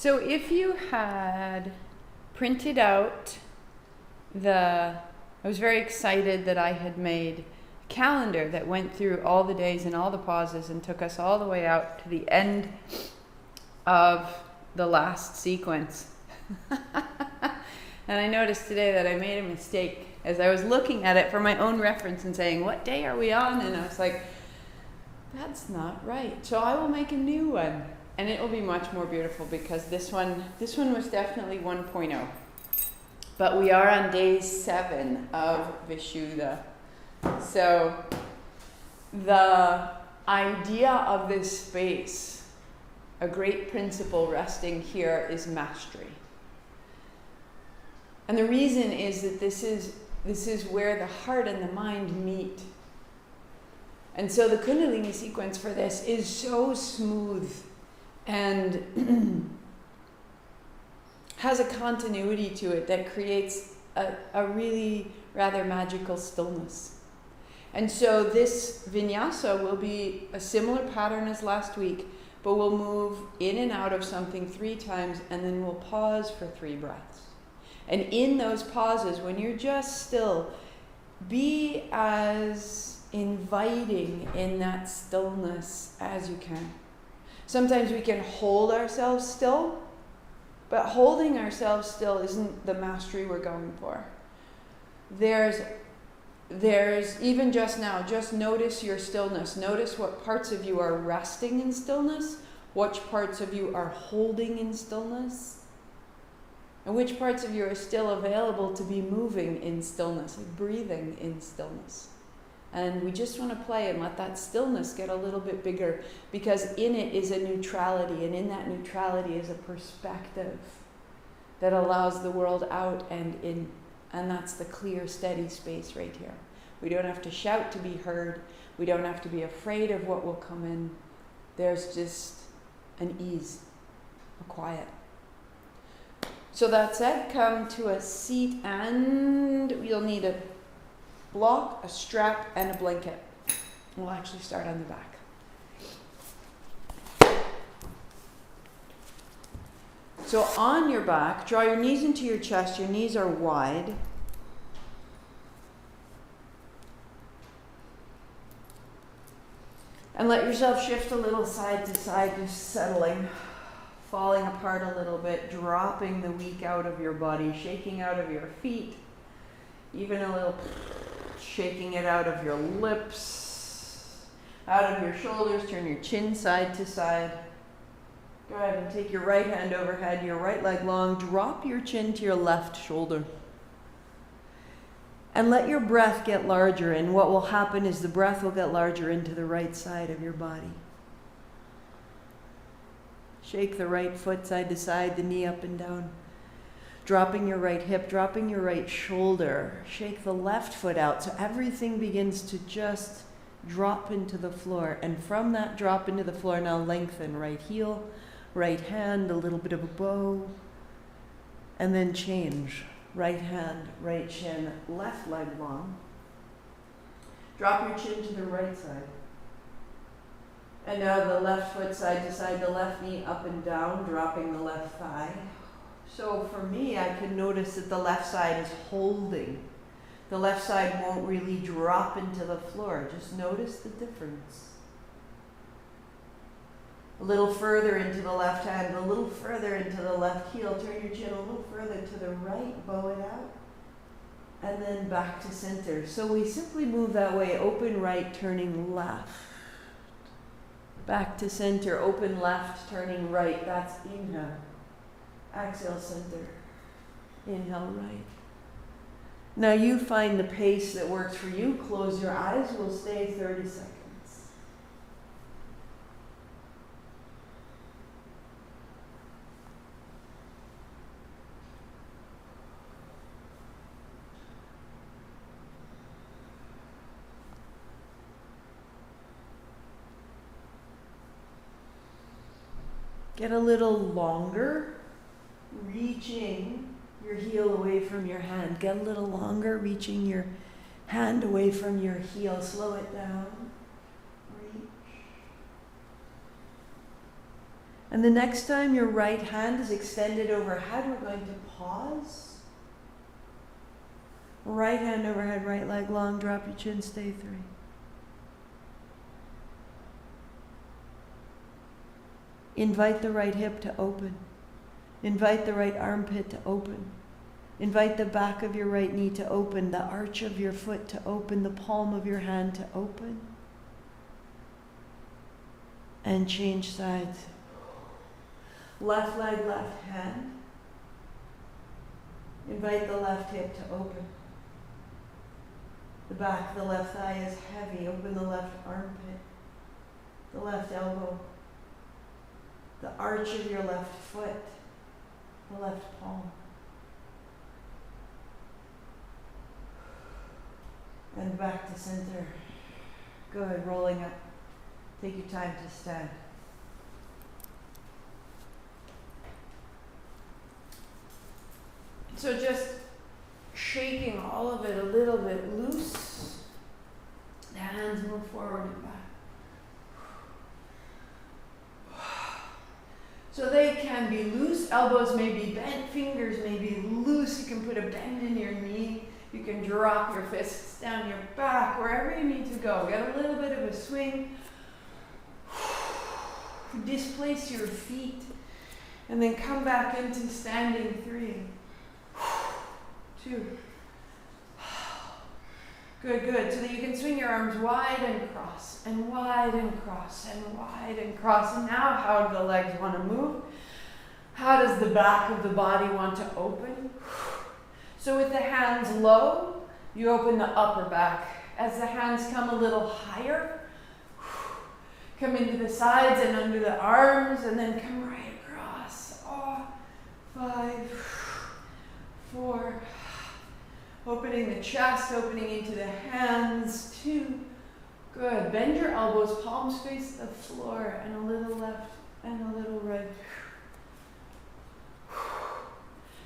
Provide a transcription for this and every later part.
So if you had printed out I was very excited that I had made a calendar that went through all the days and all the pauses and took us all the way out to the end of the last sequence. And I noticed today that I made a mistake as I was looking at it for my own reference and saying, what day are we on? And I was like, that's not right. So I will make a new one. And it will be much more beautiful because this one was definitely 1.0. But we are on day 7 of Vishuddha. So the idea of this space, a great principle resting here, is mastery. And the reason is that this is where the heart and the mind meet. And so the Kundalini sequence for this is so smooth and has a continuity to it that creates a really rather magical stillness. And so this vinyasa will be a similar pattern as last week, but we'll move in and out of something 3 times, and then we'll pause for 3 breaths. And in those pauses, when you're just still, be as inviting in that stillness as you can. Sometimes we can hold ourselves still, but holding ourselves still isn't the mastery we're going for. There's even just now, just notice your stillness. Notice what parts of you are resting in stillness, which parts of you are holding in stillness, and which parts of you are still available to be moving in stillness, like breathing in stillness. And we just want to play and let that stillness get a little bit bigger, because in it is a neutrality, and in that neutrality is a perspective that allows the world out and in. And that's the clear, steady space right here. We don't have to shout to be heard. We don't have to be afraid of what will come in. There's just an ease, a quiet. So that said, come to a seat, and you'll need a block, a strap, and a blanket. We'll actually start on the back. So on your back, draw your knees into your chest. Your knees are wide. And let yourself shift a little side to side, just settling, falling apart a little bit, dropping the weak out of your body, shaking out of your feet, even a little shaking it out of your lips, out of your shoulders. Turn your chin side to side. Go ahead and take your right hand overhead, your right leg long. Drop your chin to your left shoulder. And let your breath get larger. And what will happen is the breath will get larger into the right side of your body. Shake the right foot side to side, the knee up and down. Dropping your right hip, dropping your right shoulder. Shake the left foot out so everything begins to just drop into the floor. And from that drop into the floor, now lengthen right heel, right hand, a little bit of a bow. And then change. Right hand, right shin, left leg long. Drop your chin to the right side. And now the left foot side to side, the left knee up and down, dropping the left thigh. So for me, I can notice that the left side is holding. The left side won't really drop into the floor. Just notice the difference. A little further into the left hand, a little further into the left heel. Turn your chin a little further to the right, bow it out. And then back to center. So we simply move that way, open right, turning left. Back to center, open left, turning right. That's inhale. Exhale, center. Inhale, right. Now you find the pace that works for you. Close your eyes. We'll stay 30 seconds. Get a little longer, reaching your heel away from your hand. Get a little longer, reaching your hand away from your heel. Slow it down. Reach. And the next time your right hand is extended overhead, we're going to pause. Right hand overhead, right leg long, drop your chin, stay 3. Invite the right hip to open. Invite the right armpit to open. Invite the back of your right knee to open, the arch of your foot to open, the palm of your hand to open. And change sides. Left leg, left hand. Invite the left hip to open. The back of the left thigh is heavy. Open the left armpit, the left elbow, the arch of your left foot, the left palm. And back to center. Good, rolling up. Take your time to stand. So just shaking all of it a little bit loose. The hands move forward and back. So they can be loose, elbows may be bent, fingers may be loose. You can put a bend in your knee. You can drop your fists down your back, wherever you need to go. Get a little bit of a swing. Displace your feet. And then come back into standing 3. 2. Good, good. So that you can swing your arms wide and cross, and wide and cross, and wide and cross. And now how do the legs want to move? How does the back of the body want to open? So with the hands low, you open the upper back. As the hands come a little higher, come into the sides and under the arms, and then come right across. 5, 4, opening the chest, opening into the hands. 2, good. Bend your elbows, palms face the floor, and a little left and a little right.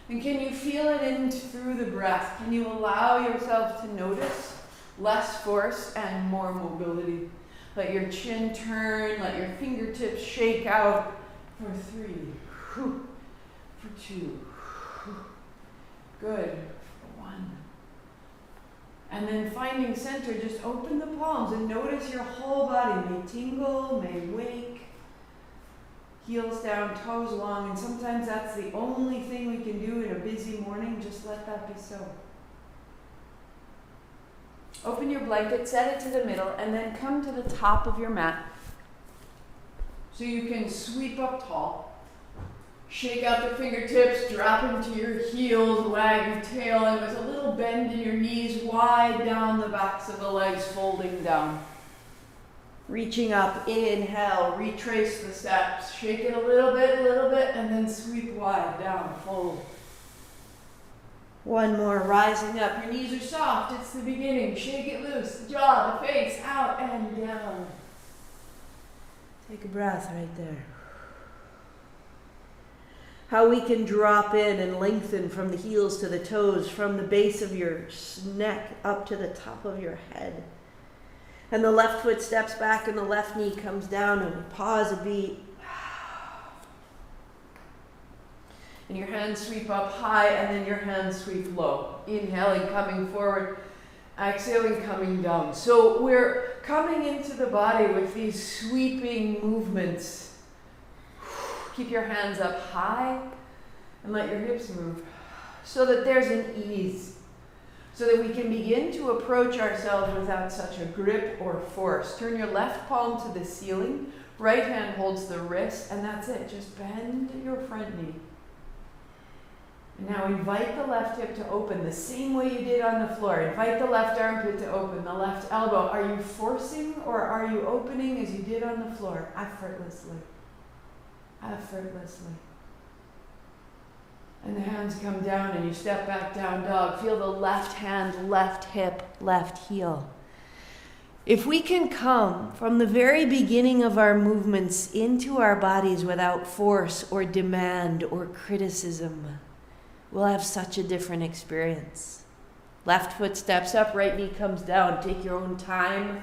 And can you feel it in through the breath? Can you allow yourself to notice less force and more mobility? Let your chin turn, let your fingertips shake out for 3, for 2, good, for 1. And then finding center, just open the palms and notice your whole body may tingle, may wake. Heels down, toes long, and sometimes that's the only thing we can do in a busy morning. Just let that be so. Open your blanket, set it to the middle, and then come to the top of your mat. So you can sweep up tall. Shake out the fingertips, drop into your heels, wag your tail, and with a little bend in your knees, wide down the backs of the legs, folding down. Reaching up, inhale, retrace the steps, shake it a little bit, and then sweep wide down, fold. 1 more, rising up, your knees are soft, it's the beginning, shake it loose, the jaw, the face, out and down. Take a breath right there. How we can drop in and lengthen from the heels to the toes, from the base of your neck up to the top of your head. And the left foot steps back and the left knee comes down, and we pause a beat. And your hands sweep up high, and then your hands sweep low. Inhaling, coming forward. Exhaling, coming down. So we're coming into the body with these sweeping movements. Keep your hands up high and let your hips move so that there's an ease. So that we can begin to approach ourselves without such a grip or force. Turn your left palm to the ceiling. Right hand holds the wrist, and that's it. Just bend your front knee. And now invite the left hip to open the same way you did on the floor. Invite the left armpit to open, the left elbow. Are you forcing or are you opening as you did on the floor? Effortlessly. Effortlessly. And the hands come down and you step back down dog. Feel the left hand, left hip, left heel. If we can come from the very beginning of our movements into our bodies without force or demand or criticism, we'll have such a different experience. Left foot steps up, right knee comes down. Take your own time.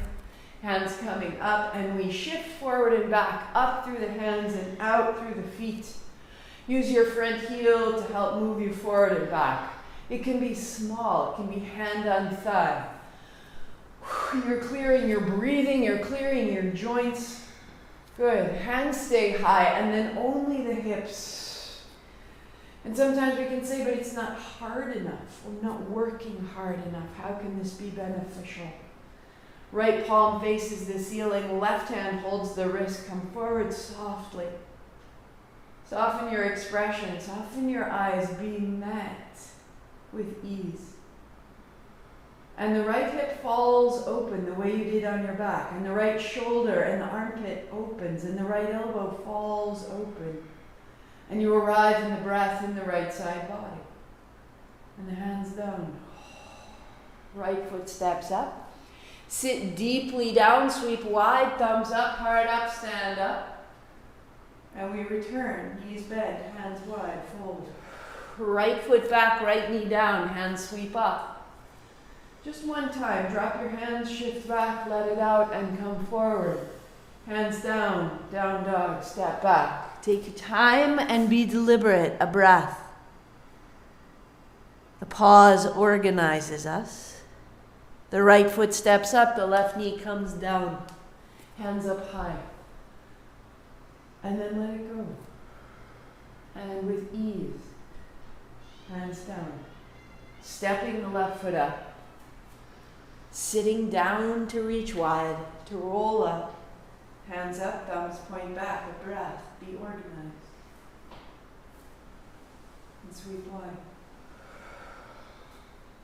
Hands coming up, and we shift forward and back, up through the hands and out through the feet. Use your front heel to help move you forward and back. It can be small, it can be hand on thigh. You're clearing your breathing, you're clearing your joints. Good, hands stay high, and then only the hips. And sometimes we can say, but it's not hard enough. We're not working hard enough. How can this be beneficial? Right palm faces the ceiling, left hand holds the wrist. Come forward softly. Soften your expression, soften your eyes, be met with ease. And the right hip falls open the way you did on your back, and the right shoulder and the armpit opens, and the right elbow falls open. And you arrive in the breath in the right side body. And the hands down. Right foot steps up. Sit deeply down, sweep wide, thumbs up, heart up, stand up. And we return, knees bent, hands wide, fold. Right foot back, right knee down, hands sweep up. Just one time, drop your hands, shift back, let it out, and come forward. Hands down, down dog, step back. Take your time and be deliberate, a breath. The pause organizes us. The right foot steps up, the left knee comes down. Hands up high. And then let it go. And with ease, hands down. Stepping the left foot up. Sitting down to reach wide, to roll up. Hands up, thumbs point back, a breath. Be organized. And sweep wide.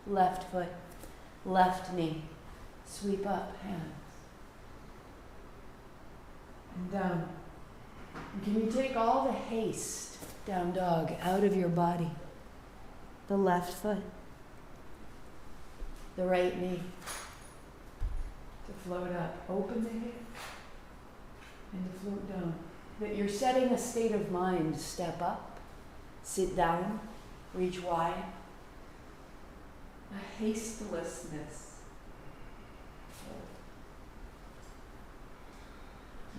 Left foot. Left knee, sweep up, hands, and down. And can you take all the haste, down dog, out of your body? The left foot, the right knee, to float up. Open the hip, and to float down. That you're setting a state of mind. Step up, sit down, reach wide. A hastelessness.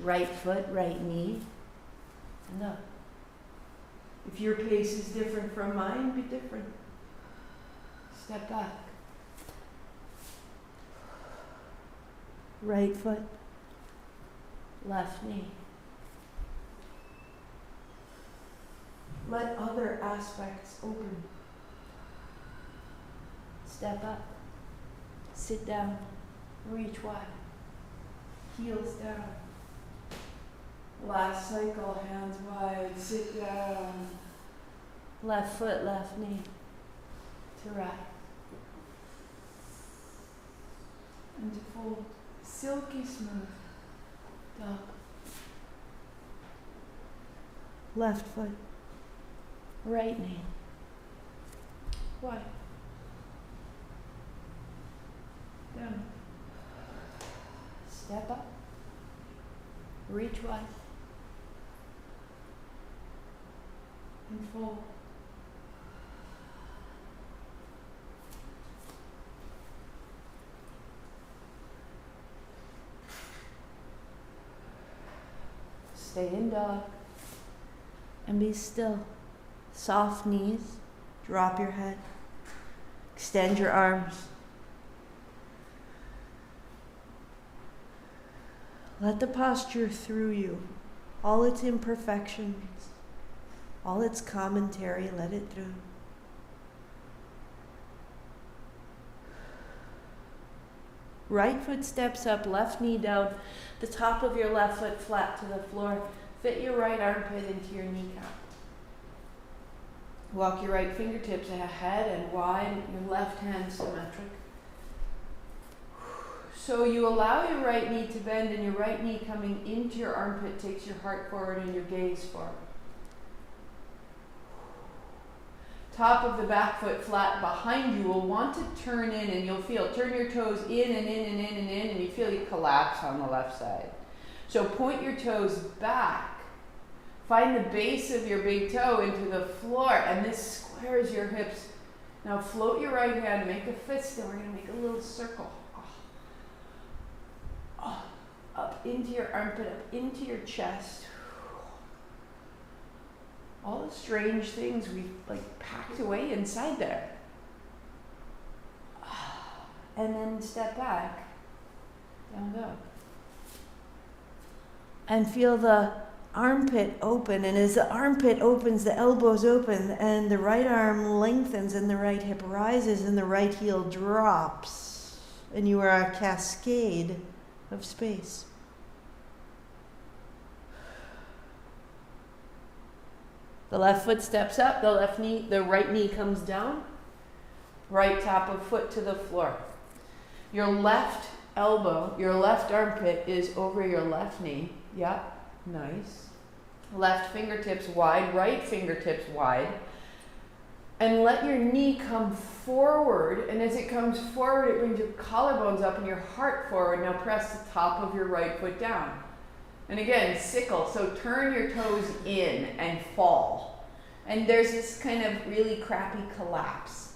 Right foot, right knee, and up. If your pace is different from mine, be different. Step back. Right foot, left knee. Let other aspects open. Step up, sit down, reach wide, heels down. Last cycle, hands wide, sit down. Left foot, left knee, to right. And to fold, silky smooth, dog. Left foot, right knee, wide. Down. Step up. Reach wide. And fold. Stay in dog. And be still. Soft knees. Drop your head. Extend your arms. Let the posture through you, all its imperfections, all its commentary, let it through. Right foot steps up, left knee down, the top of your left foot flat to the floor. Fit your right armpit into your kneecap. Walk your right fingertips ahead and wide, your left hand symmetric. So you allow your right knee to bend, and your right knee coming into your armpit takes your heart forward and your gaze forward. Top of the back foot flat behind you will want to turn in, and you'll feel, turn your toes in and in and in and in, and you feel you collapse on the left side. So point your toes back. Find the base of your big toe into the floor, and this squares your hips. Now float your right hand, make a fist, and we're going to make a little circle. Oh. up into your armpit, up into your chest. All the strange things we've like packed away inside there. And then step back, down dog. And feel the armpit open, and as the armpit opens, the elbows open, and the right arm lengthens, and the right hip rises, and the right heel drops, and you are a cascade of space. The left foot steps up, the right knee comes down, right top of foot to the floor. Your left elbow, your left armpit is over your left knee. Yep, nice. Left fingertips wide, right fingertips wide. And let your knee come forward. And as it comes forward, it brings your collarbones up and your heart forward. Now press the top of your right foot down. And again, sickle. So turn your toes in and fall. And there's this kind of really crappy collapse.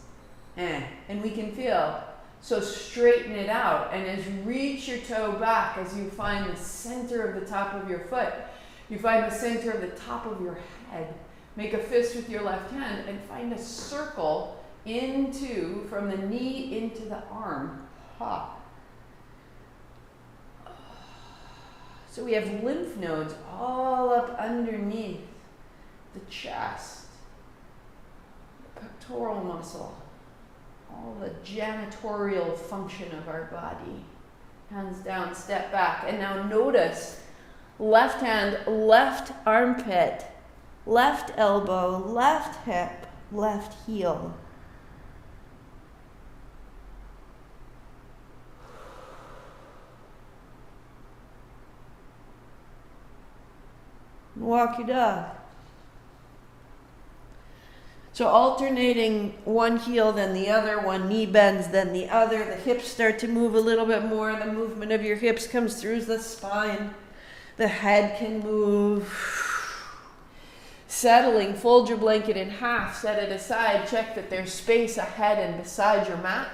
And we can feel. So straighten it out, and as you reach your toe back, as you find the center of the top of your foot, you find the center of the top of your head. Make a fist with your left hand and find a circle into, from the knee into the arm. Ha. So we have lymph nodes all up underneath the chest, the pectoral muscle. All the janitorial function of our body. Hands down, step back. And now notice, left hand, left armpit, left elbow, left hip, left heel. Walk your dog. So alternating one heel, then the other, one knee bends, then the other. The hips start to move a little bit more. The movement of your hips comes through the spine. The head can move. Settling, fold your blanket in half, set it aside, check that there's space ahead and beside your mat.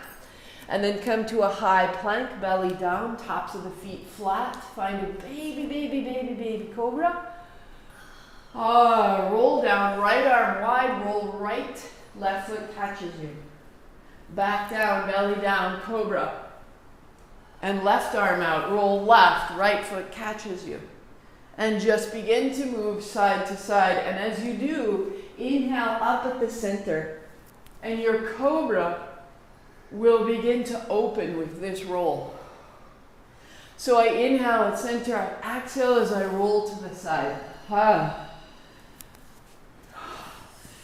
And then come to a high plank, belly down, tops of the feet flat. Find a baby cobra. Roll down, right arm wide, roll right, left foot catches you. Back down, belly down, cobra. And left arm out, roll left, right foot catches you. And just begin to move side to side. And as you do, inhale up at the center. And your cobra will begin to open with this roll. So I inhale at center, I exhale as I roll to the side.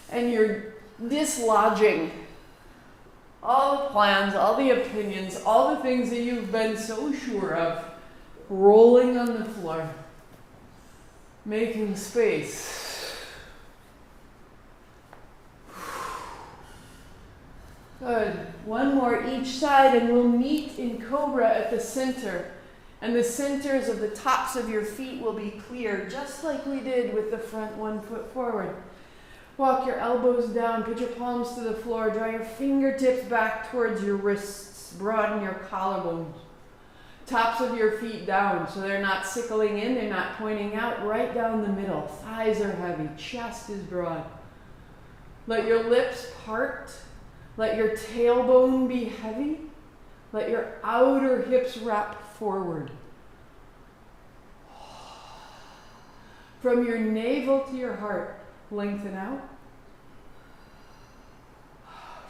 And you're dislodging all the plans, all the opinions, all the things that you've been so sure of, rolling on the floor, making space. Good. One more each side, and we'll meet in cobra at the center. And the centers of the tops of your feet will be clear, just like we did with the front 1 foot forward. Walk your elbows down, put your palms to the floor, draw your fingertips back towards your wrists, broaden your collarbones. Tops of your feet down, so they're not sickling in, they're not pointing out, right down the middle. Thighs are heavy, chest is broad. Let your lips part, let your tailbone be heavy, let your outer hips wrap forward. From your navel to your heart, lengthen out.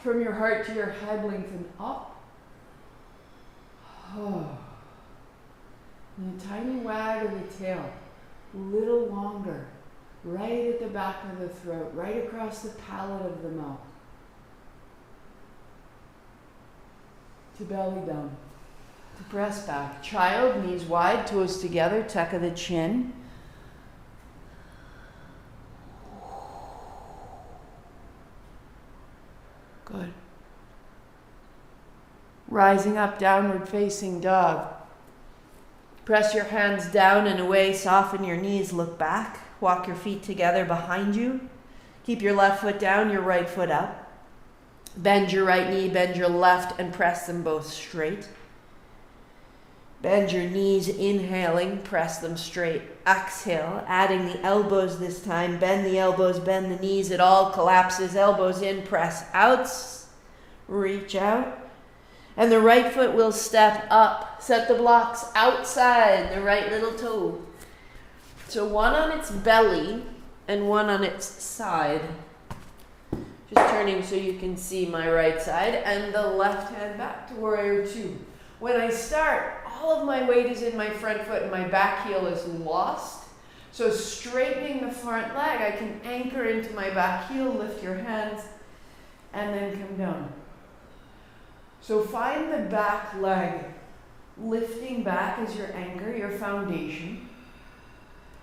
From your heart to your head, lengthen up. And a tiny wag of the tail, a little longer, right at the back of the throat, right across the palate of the mouth. To belly down. To press back. Child, knees wide, toes together, tuck of the chin. Good. Rising up, downward facing dog. Press your hands down and away, soften your knees, look back. Walk your feet together behind you. Keep your left foot down, your right foot up. Bend your right knee, bend your left, and press them both straight. Bend your knees, inhaling, press them straight. Exhale, adding the elbows this time. Bend the elbows, bend the knees. It all collapses. Elbows in, press out. Reach out. And the right foot will step up. Set the blocks outside the right little toe. So one on its belly and one on its side. Just turning so you can see my right side, and the left hand back to warrior two. When I start, all of my weight is in my front foot and my back heel is lost. So straightening the front leg, I can anchor into my back heel, lift your hands, and then come down. So find the back leg, lifting back as your anchor, your foundation.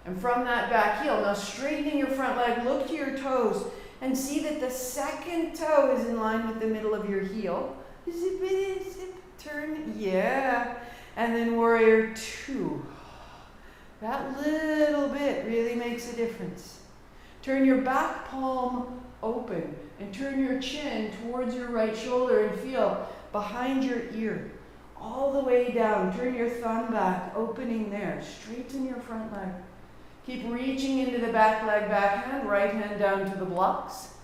And from that back heel, now straightening your front leg, look to your toes, and see that the second toe is in line with the middle of your heel. Zip, zip, turn, yeah. And then warrior two. That little bit really makes a difference. Turn your back palm open and turn your chin towards your right shoulder and feel behind your ear, all the way down. Turn your thumb back, opening there. Straighten your front leg. Keep reaching into the back leg, back hand, right hand down to the blocks.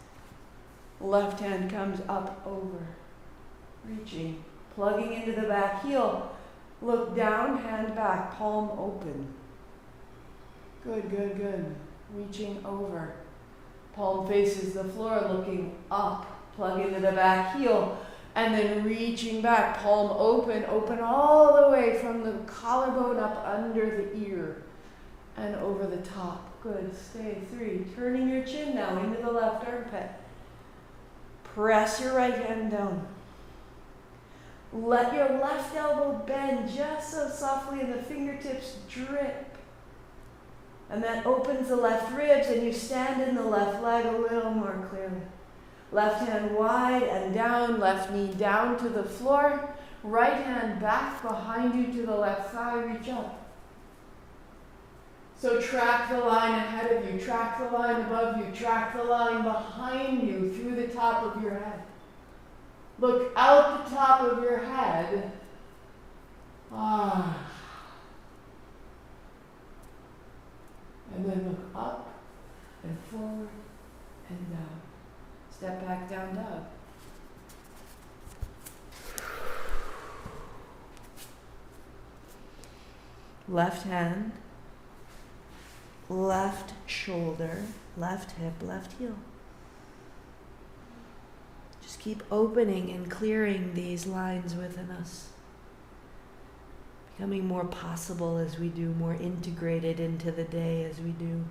Left hand comes up over. Reaching, plugging into the back heel. Look down, hand back, palm open. Good, good, good. Reaching over. Palm faces the floor, looking up. Plug into the back heel. And then reaching back, palm open. Open all the way from the collarbone up under the ear. And over the top. Good. Stay. 3. Turning your chin now into the left armpit. Press your right hand down. Let your left elbow bend just so softly and the fingertips drip. And that opens the left ribs and you stand in the left leg a little more clearly. Left hand wide and down, left knee down to the floor. Right hand back behind you to the left thigh, reach up. So track the line ahead of you, track the line above you, track the line behind you through the top of your head. Look out the top of your head. And then look up and forward and down. Step back, down dog. Left hand. Left shoulder, left hip, left heel. Just keep opening and clearing these lines within us. Becoming more possible as we do, more integrated into the day as we do.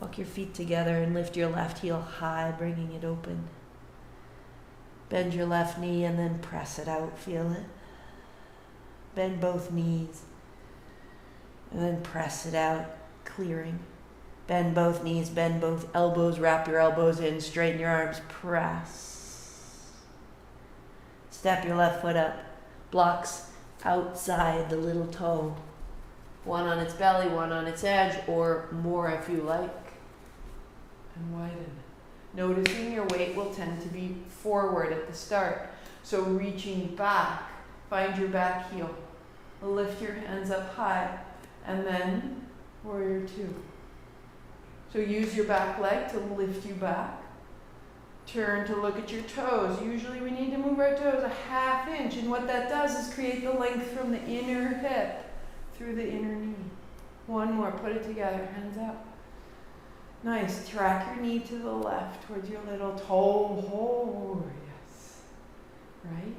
Walk your feet together and lift your left heel high, bringing it open. Bend your left knee and then press it out, feel it. Bend both knees, and then press it out, clearing. Bend both knees, bend both elbows, wrap your elbows in, straighten your arms, press. Step your left foot up, blocks outside the little toe. One on its belly, one on its edge, or more if you like. And widen. Noticing your weight will tend to be forward at the start. So reaching back. Find your back heel. Lift your hands up high. And then warrior two. So use your back leg to lift you back. Turn to look at your toes. Usually we need to move our toes a ½ inch. And what that does is create the length from the inner hip through the inner knee. One more. Put it together. Hands up. Nice. Track your knee to the left towards your little toe hold. Yes. Right?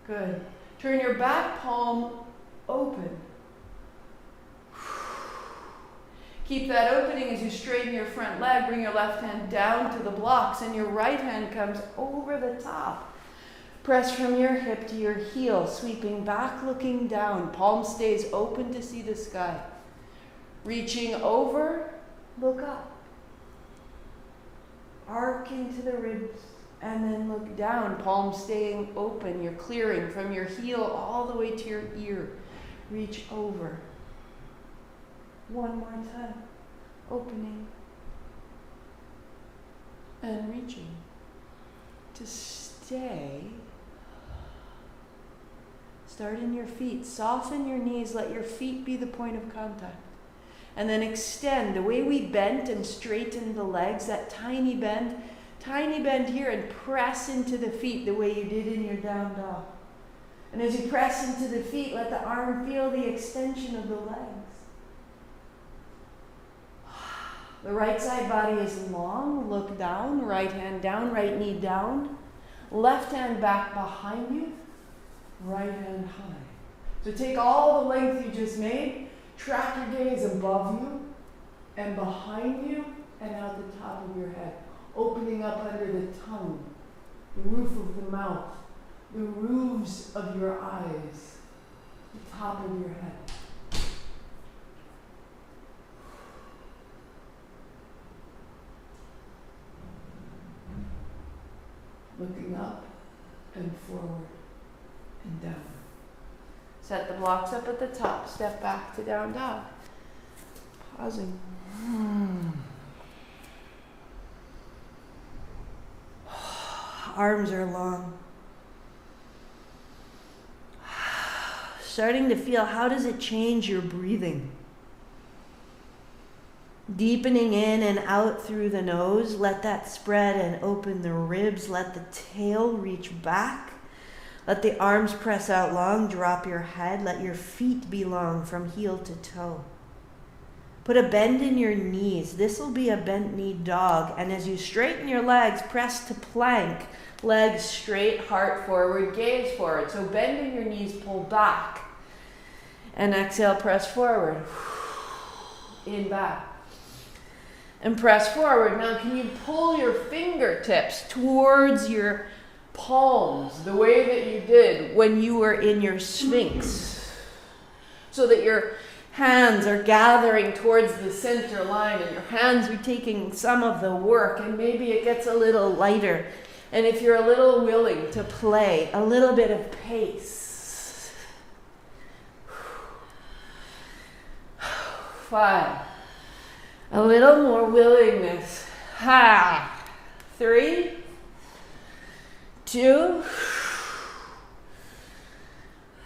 Good. Turn your back palm open. Keep that opening as you straighten your front leg. Bring your left hand down to the blocks and your right hand comes over the top. Press from your hip to your heel, sweeping back, looking down. Palm stays open to see the sky. Reaching over, look up. Arc into the ribs. And then look down, palm staying open. You're clearing from your heel all the way to your ear. Reach over. One more time. Opening. And reaching. To stay. Start in your feet. Soften your knees. Let your feet be the point of contact. And then extend. The way we bent and straightened the legs, that tiny bend here, and press into the feet the way you did in your down dog. And as you press into the feet, let the arm feel the extension of the legs. The right side body is long. Look down. Right hand down. Right knee down. Left hand back behind you. Right hand high. So take all the length you just made. Track your gaze above you and behind you and out the top of your head. Opening up under the tongue, the roof of the mouth, the roofs of your eyes, the top of your head. Looking up and forward and down. Set the blocks up at the top. Step back to down dog. Pausing. Arms are long. Starting to feel, how does it change your breathing? Deepening in and out through the nose. Let that spread and open the ribs. Let the tail reach back. Let the arms press out long. Drop your head. Let your feet be long from heel to toe. Put a bend in your knees. This will be a bent knee dog. And as you straighten your legs, press to plank. Legs straight, heart forward, gaze forward. So bend in your knees, pull back. And exhale, press forward. In, back. And press forward. Now can you pull your fingertips towards your palms the way that you did when you were in your Sphinx? So that your hands are gathering towards the center line and your hands are taking some of the work, and maybe it gets a little lighter. And if you're a little willing to play a little bit of pace. 5. A little more willingness. 3, 2.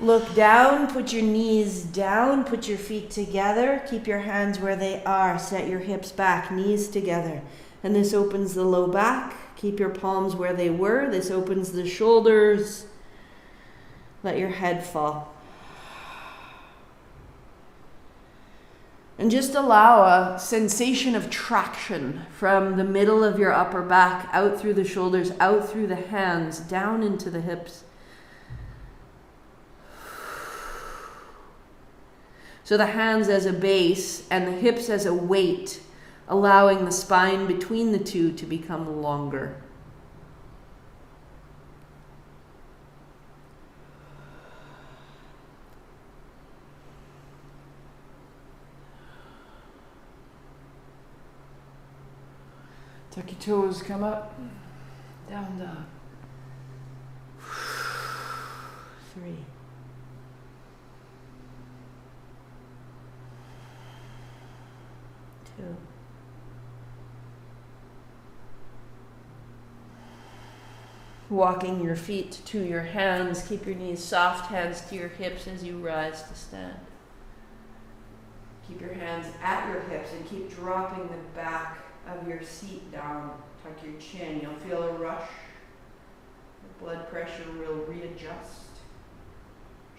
Look down, put your knees down, put your feet together, keep your hands where they are, set your hips back, knees together. And this opens the low back. Keep your palms where they were. This opens the shoulders. Let your head fall. And just allow a sensation of traction from the middle of your upper back, out through the shoulders, out through the hands, down into the hips. So the hands as a base and the hips as a weight, allowing the spine between the two to become longer. Tuck your toes, come up, down dog. 3. 2. Walking your feet to your hands. Keep your knees soft, hands to your hips as you rise to stand. Keep your hands at your hips and keep dropping the back of your seat down. Tuck your chin. You'll feel a rush. Your blood pressure will readjust.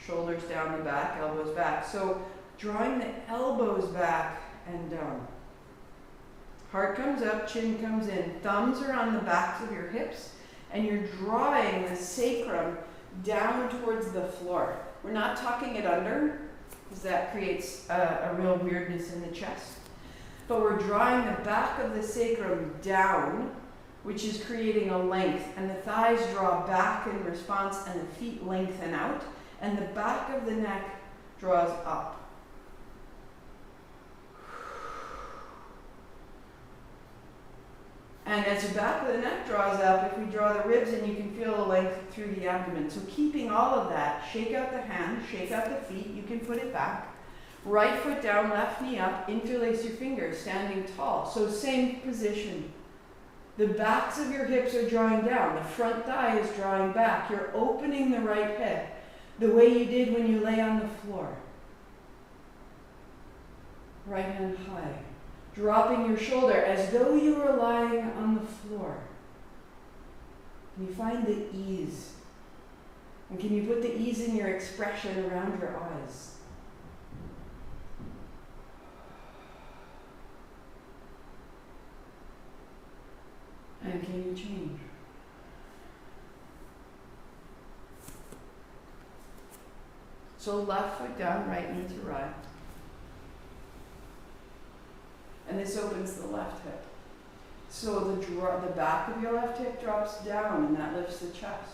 Shoulders down the back, elbows back. So drawing the elbows back and down. Heart comes up, chin comes in. Thumbs are on the backs of your hips. And you're drawing the sacrum down towards the floor. We're not tucking it under, because that creates a real weirdness in the chest. But we're drawing the back of the sacrum down, which is creating a length. And the thighs draw back in response, and the feet lengthen out. And the back of the neck draws up. And as the back of the neck draws up, if we draw the ribs in, you can feel a length through the abdomen. So keeping all of that, shake out the hands, shake out the feet, you can put it back. Right foot down, left knee up, interlace your fingers, standing tall. So same position. The backs of your hips are drawing down. The front thigh is drawing back. You're opening the right hip the way you did when you lay on the floor. Right hand high. Dropping your shoulder as though you were lying on the floor. Can you find the ease? And can you put the ease in your expression around your eyes? And can you change? So left foot down, right knee to right. And this opens the left hip. So the back of your left hip drops down and that lifts the chest.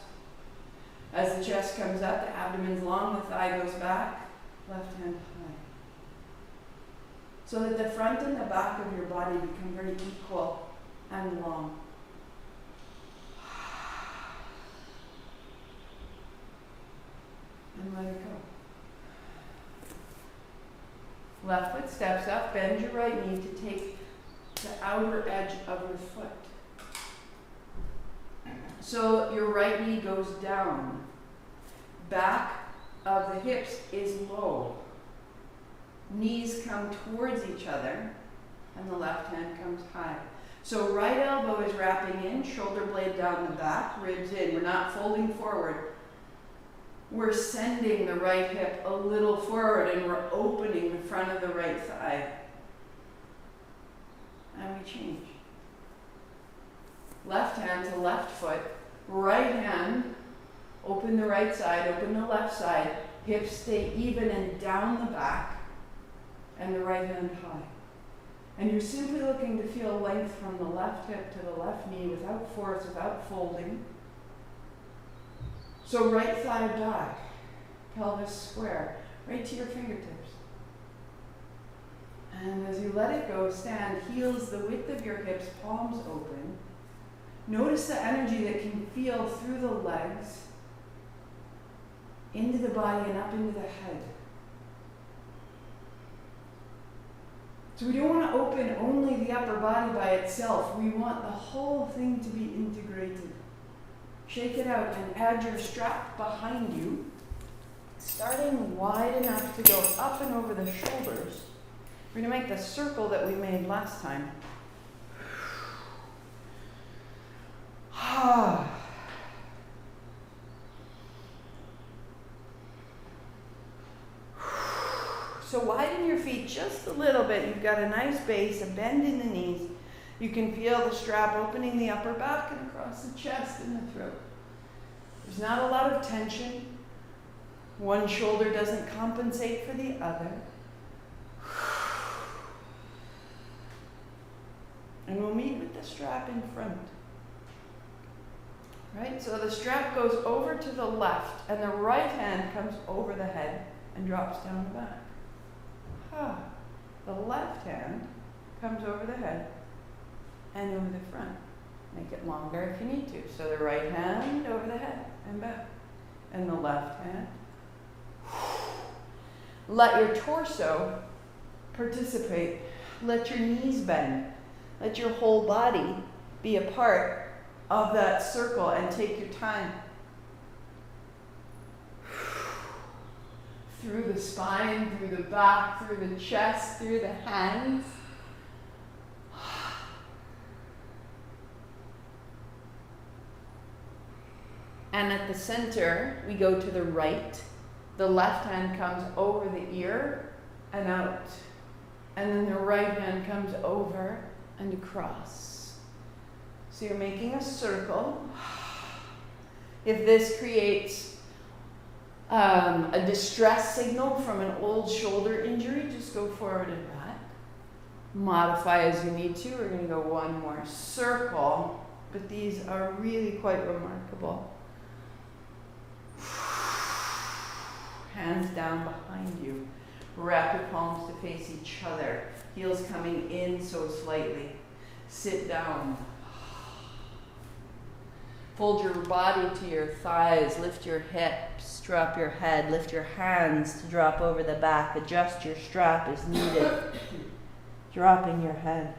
As the chest comes up, the abdomen's long, the thigh goes back, left hand high. So that the front and the back of your body become very equal and long. And let it go. Left foot steps up, bend your right knee to take the outer edge of your foot. So your right knee goes down. Back of the hips is low. Knees come towards each other, and the left hand comes high. So right elbow is wrapping in, shoulder blade down the back, ribs in. We're not folding forward. We're sending the right hip a little forward and we're opening the front of the right thigh. And we change. Left hand to left foot. Right hand, open the right side, open the left side. Hips stay even and down the back. And the right hand high. And you're simply looking to feel length from the left hip to the left knee without force, without folding. So right thigh back, pelvis square, right to your fingertips. And as you let it go, stand, heels the width of your hips, palms open. Notice the energy that can feel through the legs, into the body and up into the head. So we don't want to open only the upper body by itself. We want the whole thing to be integrated. Shake it out and add your strap behind you, starting wide enough to go up and over the shoulders. We're going to make the circle that we made last time. So widen your feet just a little bit. You've got a nice base, a bend in the knees. You can feel the strap opening the upper back and across the chest and the throat. There's not a lot of tension. One shoulder doesn't compensate for the other. And we'll meet with the strap in front. Right? So the strap goes over to the left and the right hand comes over the head and drops down the back. The left hand comes over the head and over the front. Make it longer if you need to. So the right hand over the head and back. And the left hand. Let your torso participate. Let your knees bend. Let your whole body be a part of that circle and take your time. Through the spine, through the back, through the chest, through the hands. And at the center, we go to the right. The left hand comes over the ear and out. And then the right hand comes over and across. So you're making a circle. If this creates a distress signal from an old shoulder injury, just go forward and back. Modify as you need to. We're going to go one more circle, but these are really quite remarkable. Hands down behind you. Wrap your palms to face each other. Heels coming in so slightly. Sit down. Fold your body to your thighs. Lift your hips. Drop your head. Lift your hands to drop over the back. Adjust your strap as needed. Dropping your head.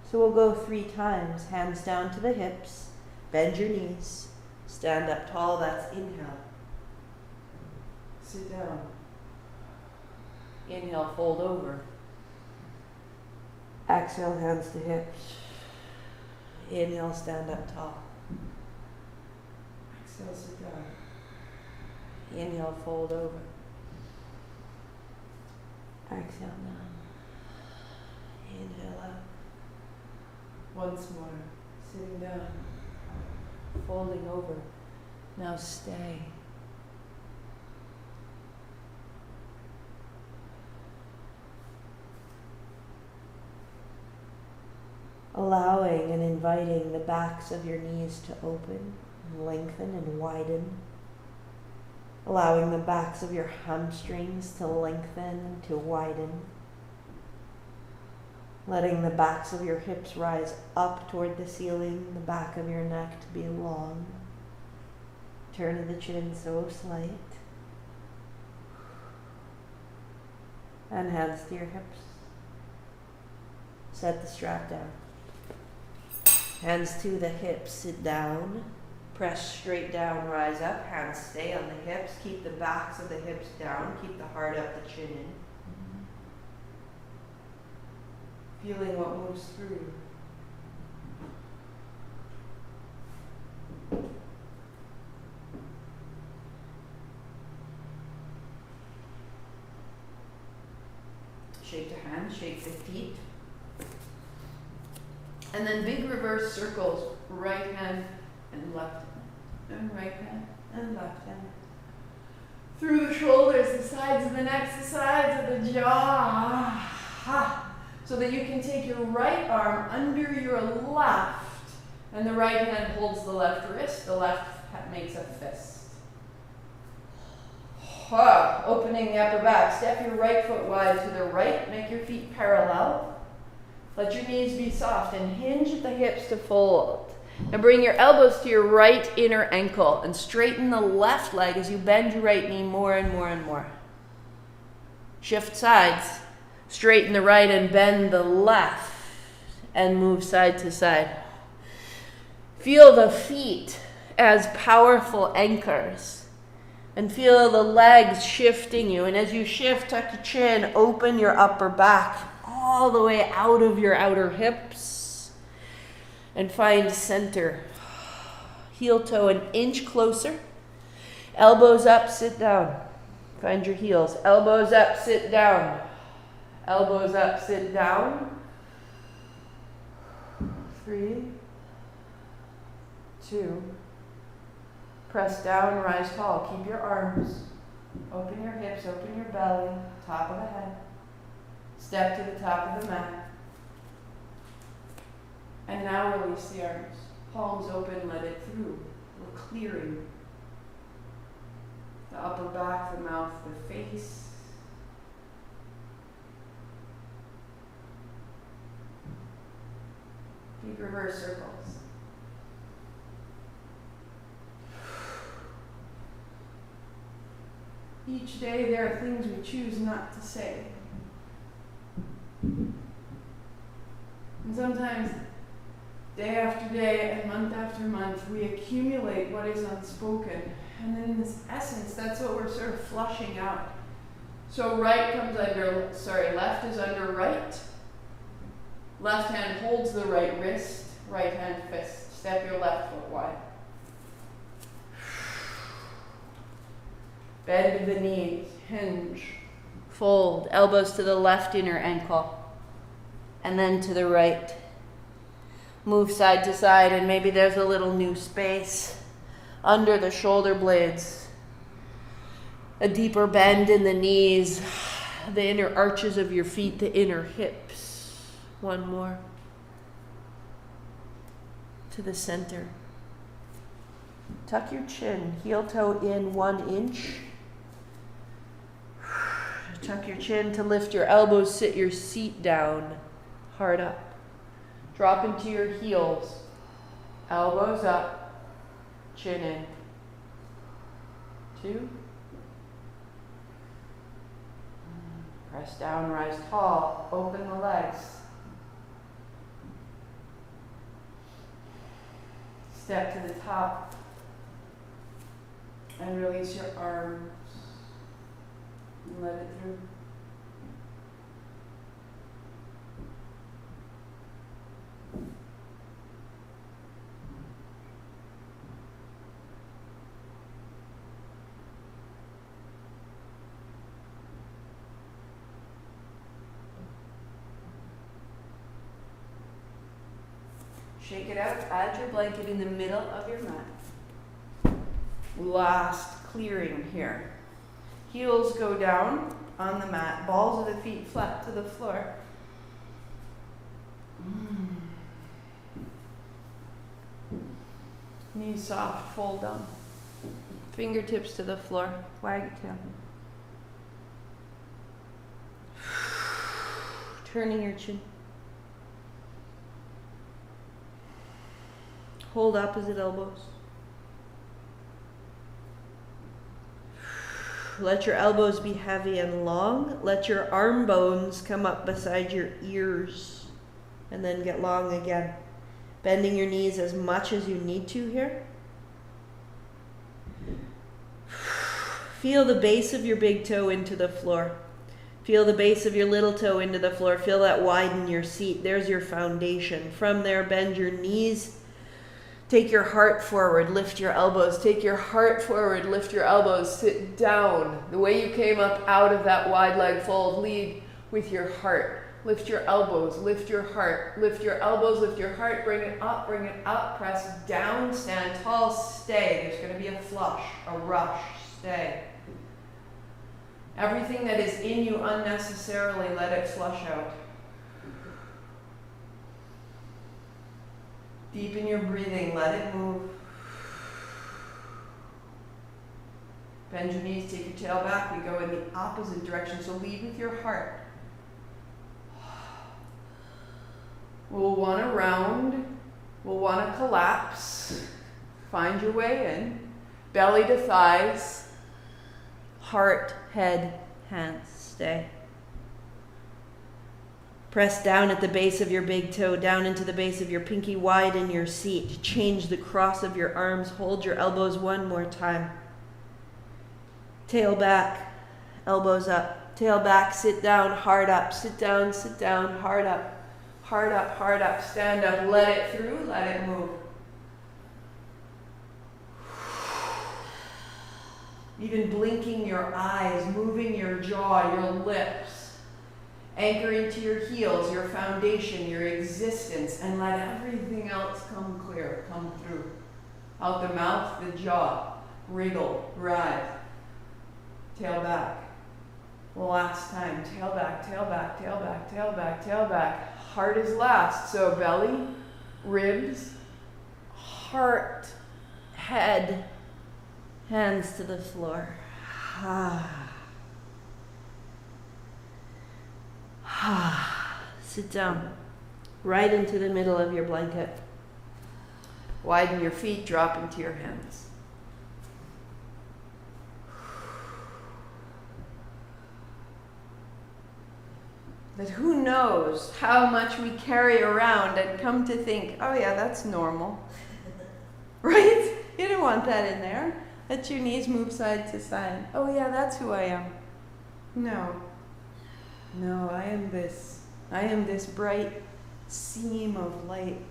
So we'll go 3 times. Hands down to the hips. Bend your knees. Stand up tall. That's inhale. Sit down. Inhale, fold over. Exhale, hands to hips. Inhale, stand up tall. Exhale, sit down. Inhale, fold over. Exhale down. Inhale up. Once more. Sitting down. Folding over. Now stay. Allowing and inviting the backs of your knees to open and lengthen and widen. Allowing the backs of your hamstrings to lengthen and to widen. Letting the backs of your hips rise up toward the ceiling, the back of your neck to be long. Turn of the chin so slight. And hands to your hips. Set the strap down. Hands to the hips, sit down. Press straight down, rise up. Hands stay on the hips. Keep the backs of the hips down. Keep the heart up, the chin in. Feeling what moves through. Shake the hands, shake the feet. And then big reverse circles, right hand and left hand, and right hand and left hand. Through the shoulders, the sides of the neck, the sides of the jaw. So that you can take your right arm under your left, and the right hand holds the left wrist, the left makes a fist. Opening the upper back, step your right foot wide to the right, make your feet parallel. Let your knees be soft and hinge at the hips to fold. And bring your elbows to your right inner ankle and straighten the left leg as you bend your right knee more and more and more. Shift sides. Straighten the right and bend the left and move side to side. Feel the feet as powerful anchors and feel the legs shifting you. And as you shift, tuck your chin, open your upper back all the way out of your outer hips and find center. Heel toe an inch closer. Elbows up, sit down. Find your heels. Elbows up, sit down. Elbows up, sit down. 3, 2. Press down, rise tall. Keep your arms. Open your hips, open your belly, top of the head. Step to the top of the mat. And now release the arms. Palms open, let it through. We're clearing the upper back, the mouth, the face. Big reverse circles. Each day there are things we choose not to say. And sometimes, day after day and month after month, we accumulate what is unspoken. And then in this essence, that's what we're sort of flushing out. So left is under right. Left hand holds the right wrist, right hand fist. Step your left foot wide. Bend the knees, hinge, fold, elbows to the left inner ankle, and then to the right. Move side to side, and maybe there's a little new space under the shoulder blades. A deeper bend in the knees, the inner arches of your feet, the inner hips. One more. To the center. Tuck your chin, heel toe in 1 inch. Tuck your chin to lift your elbows, sit your seat down, heart up. Drop into your heels, elbows up, chin in. 2. Press down, rise tall, open the legs. Step to the top and release your arms and let it through. Shake it out, add your blanket in the middle of your mat. Last clearing here. Heels go down on the mat, balls of the feet flat to the floor. Knees soft, fold down. Fingertips to the floor, wag your tail. Turning your chin. Hold opposite elbows. Let your elbows be heavy and long. Let your arm bones come up beside your ears and then get long again. Bending your knees as much as you need to here. Feel the base of your big toe into the floor. Feel the base of your little toe into the floor. Feel that widen your seat. There's your foundation. From there, bend your knees. Take your heart forward, lift your elbows. Take your heart forward, lift your elbows. Sit down. The way you came up out of that wide leg fold, lead with your heart. Lift your elbows, lift your heart. Lift your elbows, lift your heart. Bring it up, press down, stand tall, stay. There's going to be a flush, a rush, stay. Everything that is in you unnecessarily, let it flush out. Deepen your breathing, let it move. Bend your knees, take your tail back. We go in the opposite direction, so lead with your heart. We'll want to round, we'll want to collapse. Find your way in. Belly to thighs. Heart, head, hands, stay. Press down at the base of your big toe, down into the base of your pinky, widen your seat. Change the cross of your arms. Hold your elbows one more time. Tail back, elbows up. Tail back, sit down, heart up. Sit down, heart up. Heart up, heart up. Stand up, let it through, let it move. Even blinking your eyes, moving your jaw, your lips. Anchoring to your heels, your foundation, your existence, and let everything else come clear, come through. Out the mouth, the jaw, wriggle, rise. Tail back. Last time, tail back, tail back, tail back, tail back, tail back. Heart is last, so belly, ribs, heart, head, hands to the floor. Sit down right into the middle of your blanket. Widen your feet, drop into your hands. But who knows how much we carry around and come to think, oh yeah, that's normal. Right? You don't want that in there. Let your knees move side to side. Oh yeah, that's who I am. No, I am this. I am this bright seam of light.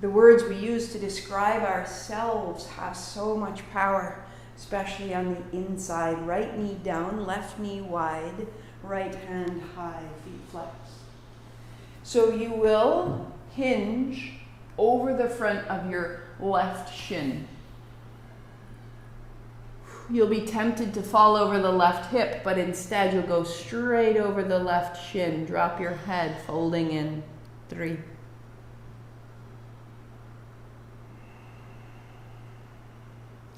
The words we use to describe ourselves have so much power, especially on the inside. Right knee down, left knee wide, right hand high, feet flex. So you will hinge over the front of your left shin. You'll be tempted to fall over the left hip, but instead you'll go straight over the left shin. Drop your head, folding in. 3.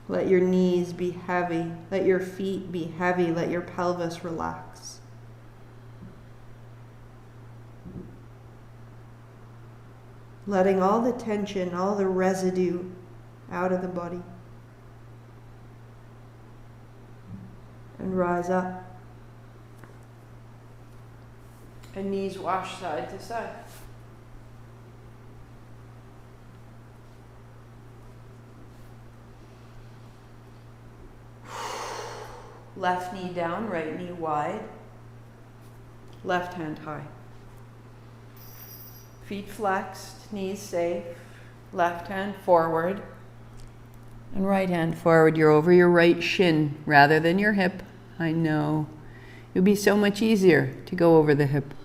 Let your knees be heavy. Let your feet be heavy. Let your pelvis relax. Letting all the tension, all the residue out of the body. And rise up. And knees wash side to side. Left knee down, right knee wide. Left hand high. Feet flexed, knees safe. Left hand forward. And right hand forward. You're over your right shin rather than your hip. I know. It would be so much easier to go over the hip.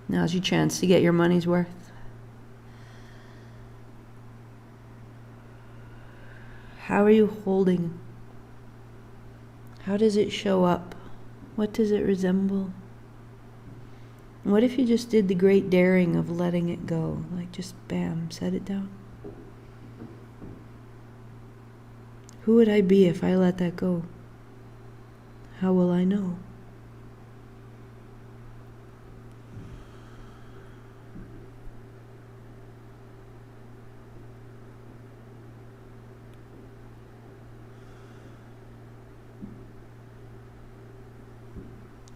Now's your chance to get your money's worth. How are you holding? How does it show up? What does it resemble? What if you just did the great daring of letting it go? Like just bam, set it down. Who would I be if I let that go? How will I know?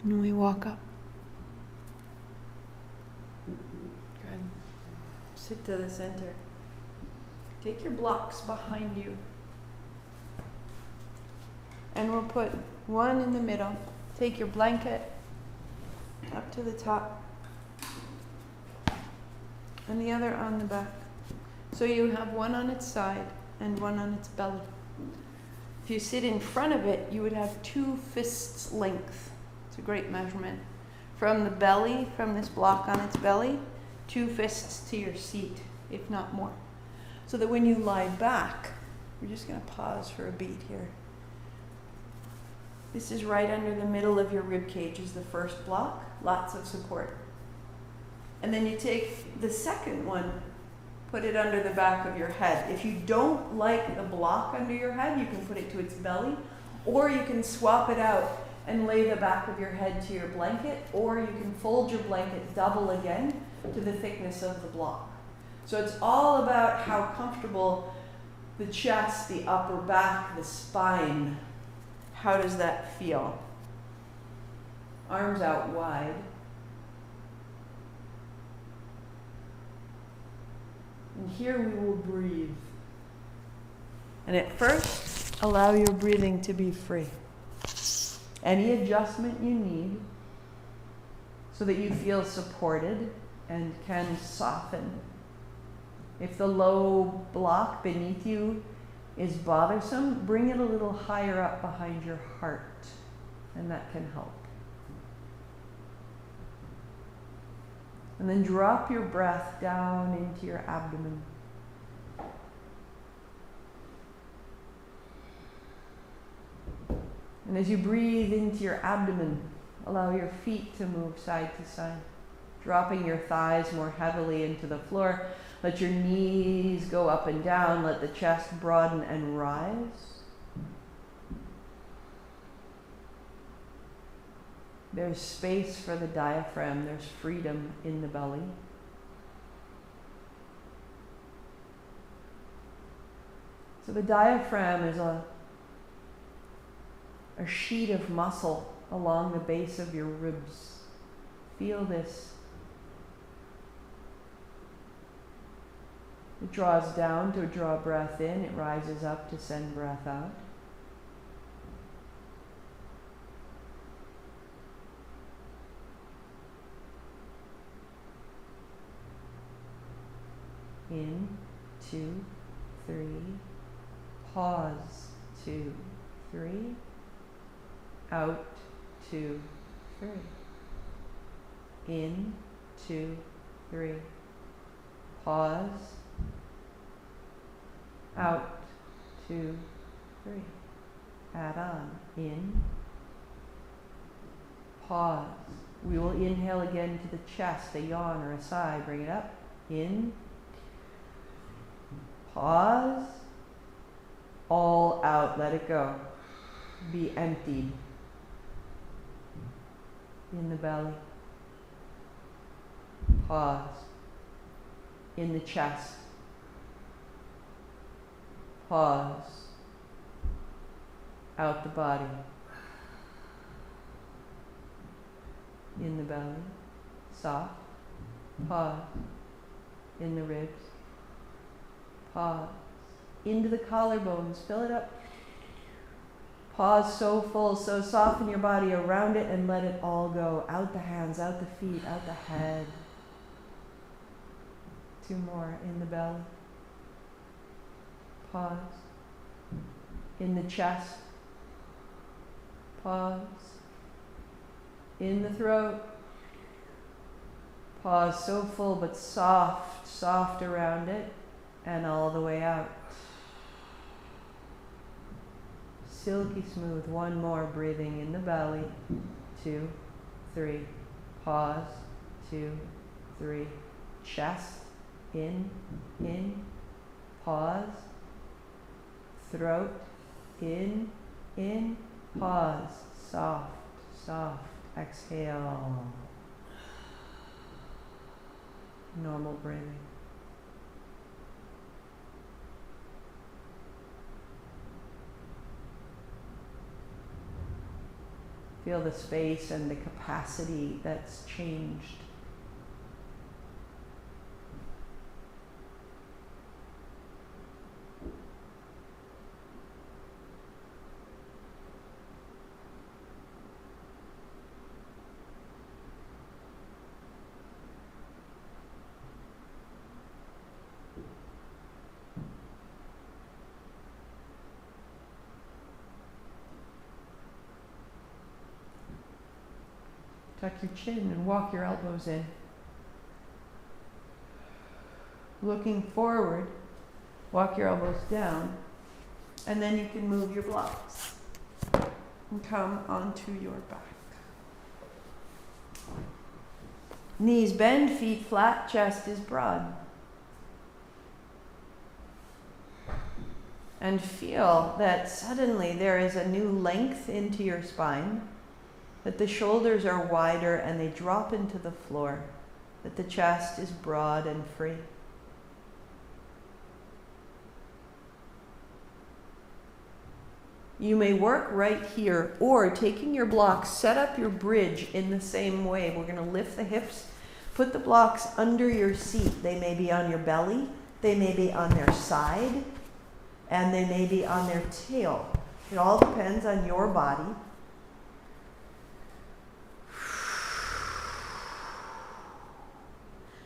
And we walk up. Good. Sit to the center. Take your blocks behind you. And we'll put one in the middle. Take your blanket up to the top. And the other on the back. So you have one on its side and one on its belly. If you sit in front of it, you would have 2 fists length. It's a great measurement. From the belly, from this block on its belly, 2 fists to your seat, if not more. So that when you lie back, we're just going to pause for a beat here. This is right under the middle of your rib cage is the first block, lots of support. And then you take the second one, put it under the back of your head. If you don't like the block under your head, you can put it to its belly, or you can swap it out and lay the back of your head to your blanket, or you can fold your blanket double again to the thickness of the block. So it's all about how comfortable the chest, the upper back, the spine, how does that feel? Arms out wide. And here we will breathe. And at first, allow your breathing to be free. Any adjustment you need so that you feel supported and can soften. If the low block beneath you is bothersome, bring it a little higher up behind your heart, and that can help. And then drop your breath down into your abdomen. And as you breathe into your abdomen, allow your feet to move side to side, dropping your thighs more heavily into the floor. Let your knees go up and down. Let the chest broaden and rise. There's space for the diaphragm. There's freedom in the belly. So the diaphragm is a sheet of muscle along the base of your ribs. Feel this. It draws down to draw breath in. It rises up to send breath out. In, 2, 3. Pause, 2, 3. Out, 2, 3. In, 2, 3. Pause. Out, 2, 3. Add on. In. Pause. We will inhale again to the chest, a yawn or a sigh. Bring it up. In. Pause. All out. Let it go. Be emptied. In the belly. Pause. In the chest. Pause. Out the body. in the belly, soft. Pause. In the ribs. Pause. Into the collarbones, fill it up. Pause, so full, so soften your body around it and let it all go. Out the hands, out the feet, out the head. 2 more, in the belly. Pause. In the chest. Pause. In the throat. Pause, so full but soft, soft around it and all the way out. Silky smooth. 1 more, breathing in the belly. 2, 3. Pause. 2, 3. Chest. In. Pause. Throat. In. Pause. Soft, soft. Exhale. Normal breathing. Feel the space and the capacity that's changed. Tuck your chin and walk your elbows in. Looking forward, walk your elbows down, and then you can move your blocks and come onto your back. Knees bend, feet flat, chest is broad. And feel that suddenly there is a new length into your spine, that the shoulders are wider and they drop into the floor, that the chest is broad and free. You may work right here, or taking your blocks, set up your bridge in the same way. We're going to lift the hips, put the blocks under your seat. They may be on your belly, they may be on their side, and they may be on their tail. It all depends on your body.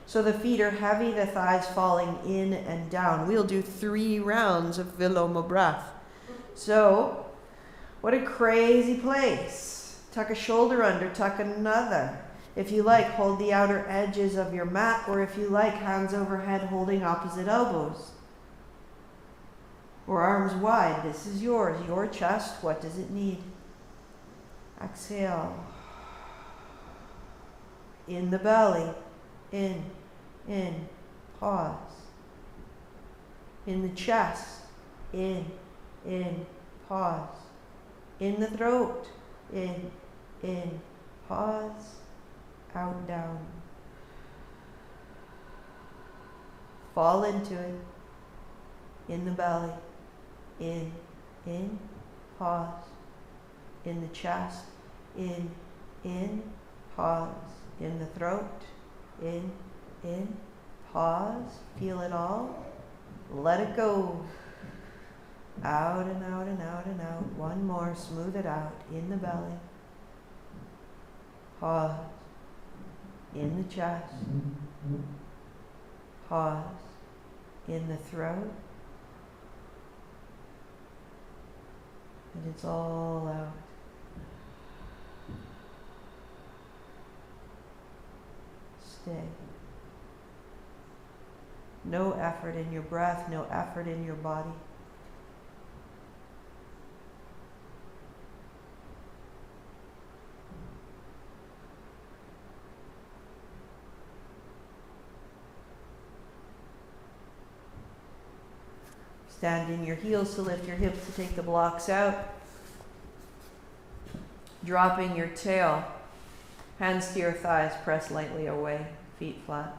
So the feet are heavy, the thighs falling in and down. We'll do 3 rounds of Viloma breath. So, what a crazy place. Tuck a shoulder under, tuck another. If you like, hold the outer edges of your mat, or if you like, hands overhead holding opposite elbows. Or arms wide. This is yours, your chest. What does it need? Exhale. In the belly. In, pause. In the chest, in, pause. In the throat, in, pause. Out, down. Fall into it. In the belly, in, pause. In the chest, in, pause. In the throat, in, pause, feel it all, let it go, out and out and out and out, 1 more, smooth it out, in the belly, pause, in the chest, pause, in the throat, and it's all out. Stay. No effort in your breath, no effort in your body. Stand in your heels to lift your hips to take the blocks out. Dropping your tail. Hands to your thighs, press lightly away, feet flat.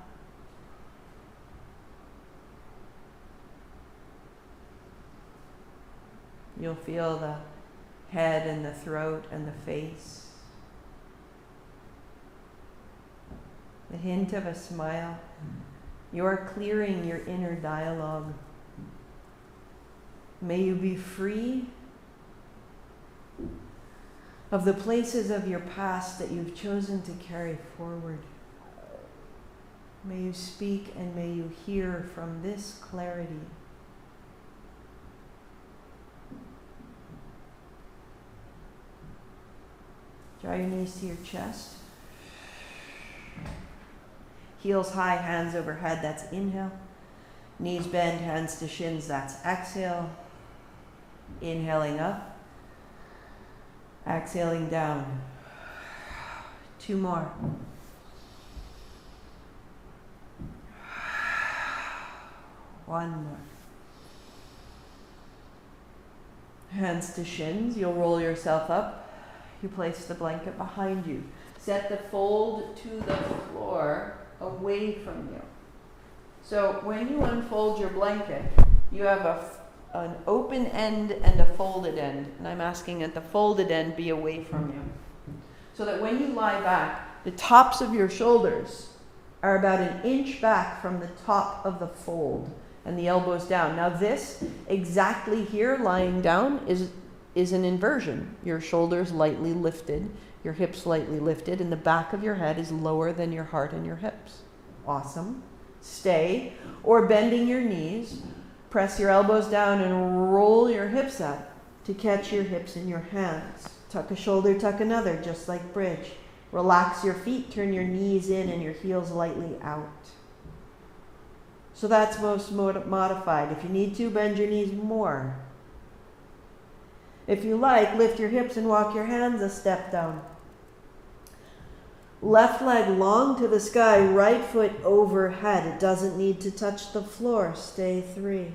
You'll feel the head and the throat and the face. the hint of a smile. You're clearing your inner dialogue. May you be free of the places of your past that you've chosen to carry forward. May you speak and may you hear from this clarity. Draw your knees to your chest. Heels high, hands overhead, that's inhale. Knees bend, hands to shins, that's exhale. Inhaling up. Exhaling down. 2 more. One more. Hands to shins. You'll roll yourself up. You place the blanket behind you. Set the fold to the floor away from you. So when you unfold your blanket, you have an open end and a folded end. And I'm asking that the folded end be away from you. So that when you lie back, the tops of your shoulders are about 1 inch back from the top of the fold and the elbows down. Now this, exactly here, lying down, is an inversion. Your shoulders lightly lifted, your hips lightly lifted, and the back of your head is lower than your heart and your hips. Awesome. Stay. Or bending your knees, press your elbows down and roll your hips up to catch your hips in your hands. Tuck a shoulder, tuck another, just like bridge. Relax your feet, turn your knees in and your heels lightly out. So that's most modified. If you need to, bend your knees more. If you like, lift your hips and walk your hands a step down. Left leg long to the sky, right foot overhead. It doesn't need to touch the floor. Stay 3.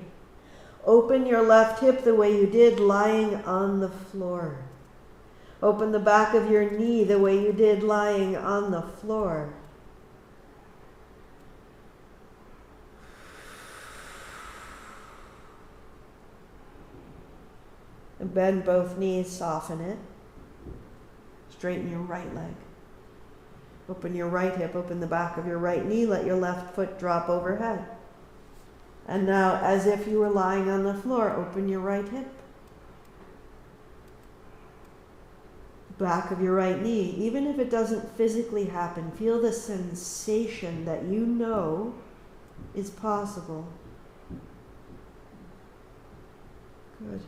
Open your left hip the way you did lying on the floor. Open the back of your knee the way you did lying on the floor. And bend both knees, soften it. Straighten your right leg. Open your right hip, open the back of your right knee, let your left foot drop overhead. And now, as if you were lying on the floor, open your right hip. Back of your right knee. Even if it doesn't physically happen, feel the sensation that you know is possible. Good.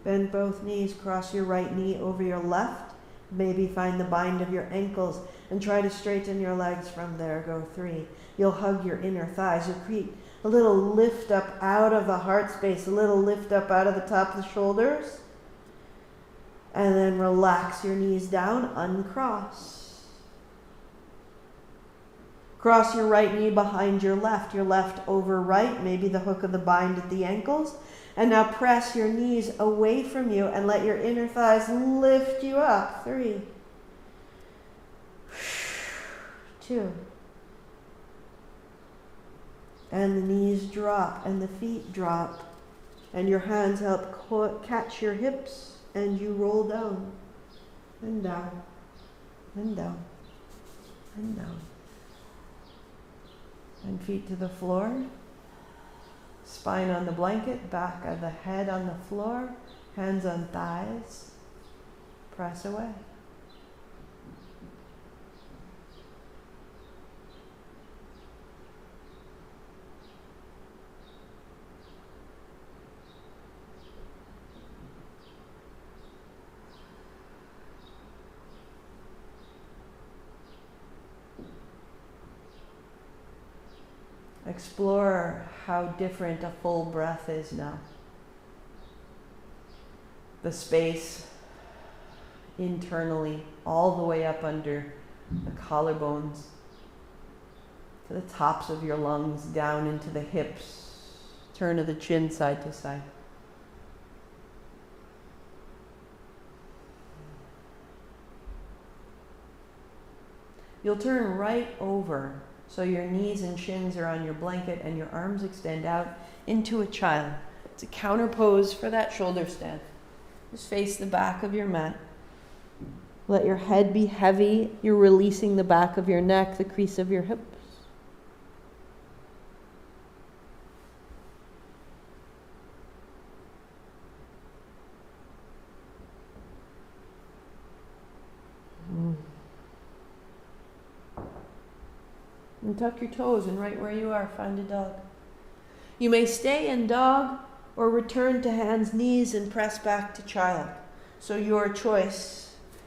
Bend both knees, cross your right knee over your left. Maybe find the bind of your ankles and try to straighten your legs from there. Go 3. You'll hug your inner thighs. You'll create a little lift up out of the heart space, a little lift up out of the top of the shoulders. And then relax your knees down, uncross. Cross your right knee behind your left over right, maybe the hook of the bind at the ankles. And now press your knees away from you and let your inner thighs lift you up. 3. 2. And the knees drop and the feet drop. And your hands help catch your hips and you roll down and down and down and down. And feet to the floor. Spine on the blanket, back of the head on the floor, hands on thighs. Press away. Explore how different a full breath is now. The space internally, all the way up under the collarbones, to the tops of your lungs, down into the hips, turn of the chin side to side. You'll turn right over so your knees and shins are on your blanket and your arms extend out into a child. It's a counter pose for that shoulder stand. Just face the back of your mat. Let your head be heavy. You're releasing the back of your neck, the crease of your hips. And tuck your toes, and right where you are, find a dog. You may stay in dog or return to hands, knees, and press back to child. So your choice.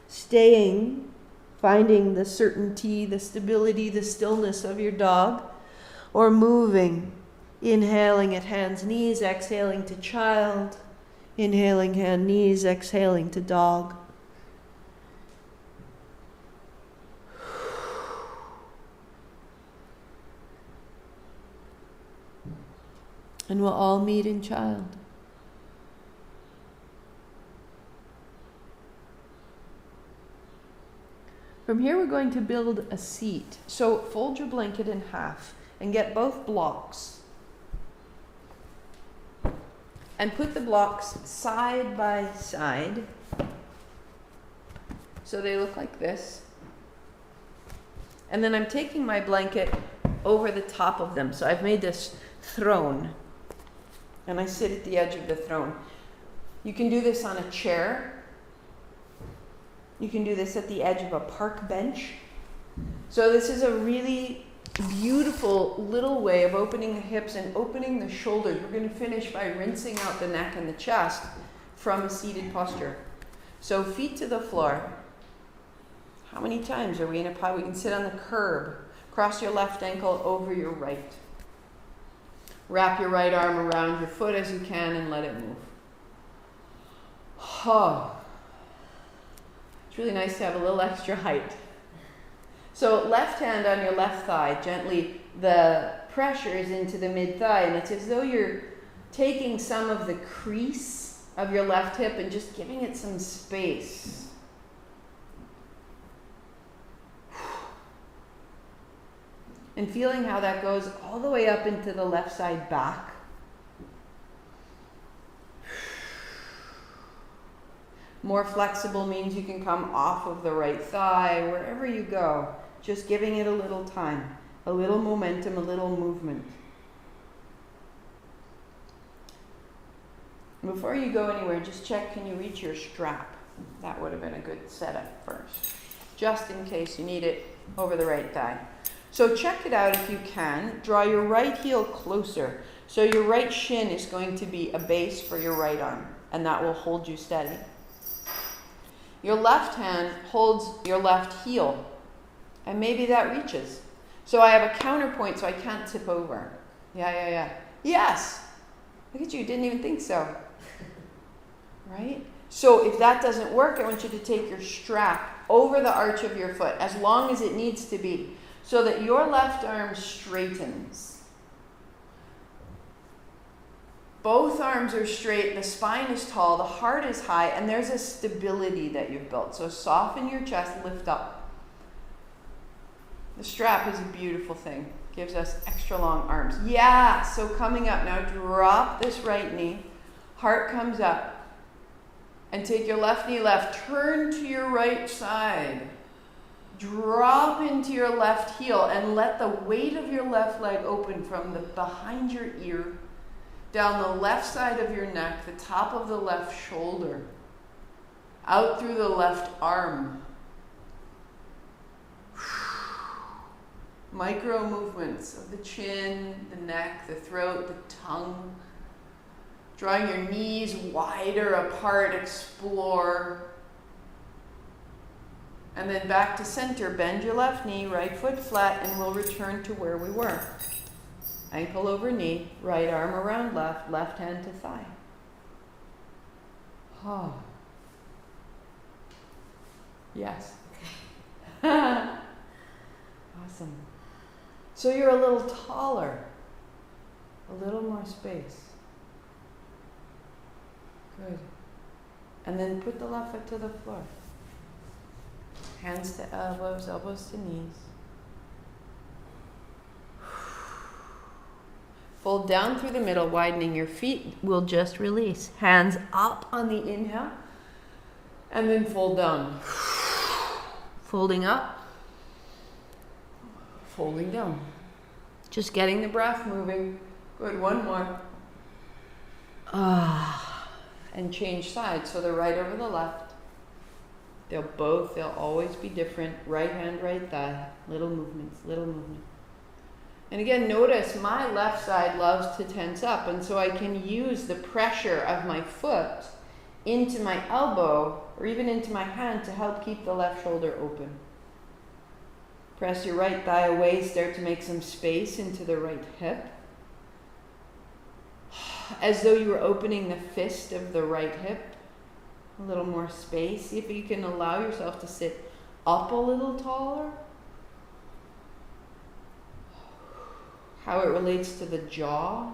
Staying, finding the certainty, the stability, the stillness of your dog, or moving, inhaling at hands, knees, exhaling to child, inhaling hand, knees, exhaling to dog. And we'll all meet in child. From here we're going to build a seat. So fold your blanket in half and get both blocks. And put the blocks side by side. So they look like this. And then I'm taking my blanket over the top of them. So I've made this throne. And I sit at the edge of the throne. You can do this on a chair. You can do this at the edge of a park bench. So this is a really beautiful little way of opening the hips and opening the shoulders. We're going to finish by rinsing out the neck and the chest from a seated posture. So feet to the floor. How many times are we in a pie? We can sit on the curb. Cross your left ankle over your right. Wrap your right arm around your foot as you can and let it move. Oh. It's really nice to have a little extra height. So left hand on your left thigh, gently the pressure is into the mid-thigh, and it's as though you're taking some of the crease of your left hip and just giving it some space. And feeling how that goes all the way up into the left side back. More flexible means you can come off of the right thigh, wherever you go. Just giving it a little time, a little momentum, a little movement. Before you go anywhere, just check, can you reach your strap? That would have been a good setup first. Just in case you need it over the right thigh. So check it out if you can. Draw your right heel closer. So your right shin is going to be a base for your right arm, and that will hold you steady. Your left hand holds your left heel, and maybe that reaches. So I have a counterpoint so I can't tip over. Yeah. Yes! Look at you, didn't even think so. Right? So if that doesn't work, I want you to take your strap over the arch of your foot, as long as it needs to be, so that your left arm straightens. Both arms are straight, the spine is tall, the heart is high, and there's a stability that you've built. So soften your chest, lift up. The strap is a beautiful thing. Gives us extra long arms. Yeah, so coming up now, drop this right knee. Heart comes up. And take your left knee left. Turn to your right side. Drop into your left heel and let the weight of your left leg open from the behind your ear, down the left side of your neck, the top of the left shoulder, out through the left arm. Micro movements of the chin, the neck, the throat, the tongue. Drawing your knees wider apart, explore. And then back to center, bend your left knee, right foot flat, and we'll return to where we were. Ankle over knee, right arm around left, left hand to thigh. Oh. Yes. Awesome. So you're a little taller, a little more space. Good. And then put the left foot to the floor. Hands to elbows, elbows to knees. Fold down through the middle, widening your feet. We'll just release. Hands up on the inhale. And then fold down. Folding up. Folding down. Just getting the breath moving. Good, one more. And change sides. So the right over the left. They'll always be different. Right hand, right thigh. Little movements, little movement. And again, notice my left side loves to tense up, and so I can use the pressure of my foot into my elbow or even into my hand to help keep the left shoulder open. Press your right thigh away, start to make some space into the right hip. As though you were opening the fist of the right hip. A little more space. See if you can allow yourself to sit up a little taller. How it relates to the jaw,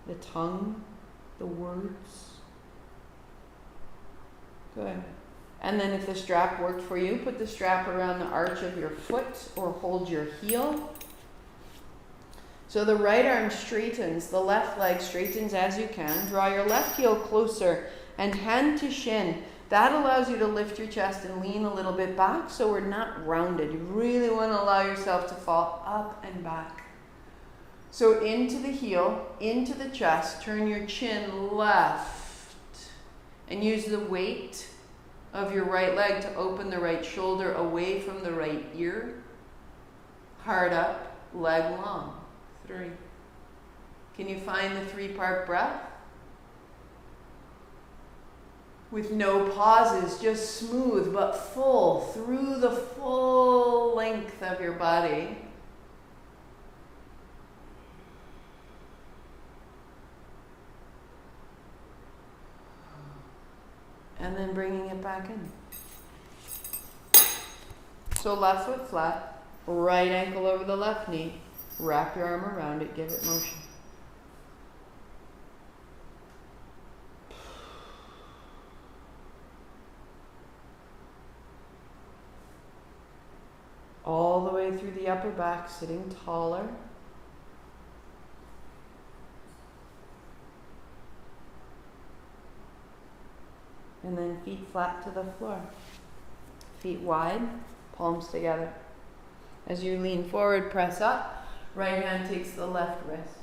the tongue, the words. Good. And then if the strap worked for you, put the strap around the arch of your foot or hold your heel. So the right arm straightens, the left leg straightens as you can. Draw your left heel closer and hand to shin. That allows you to lift your chest and lean a little bit back so we're not rounded. You really want to allow yourself to fall up and back. So into the heel, into the chest, turn your chin left and use the weight of your right leg to open the right shoulder away from the right ear. Hard up, leg long. 3. Can you find the 3-part breath? With no pauses, just smooth but full through the full length of your body. And then bringing it back in. So left foot flat, right ankle over the left knee. Wrap your arm around it, give it motion. All the way through the upper back, sitting taller. And then feet flat to the floor. Feet wide, palms together. As you lean forward, press up. Right hand takes the left wrist.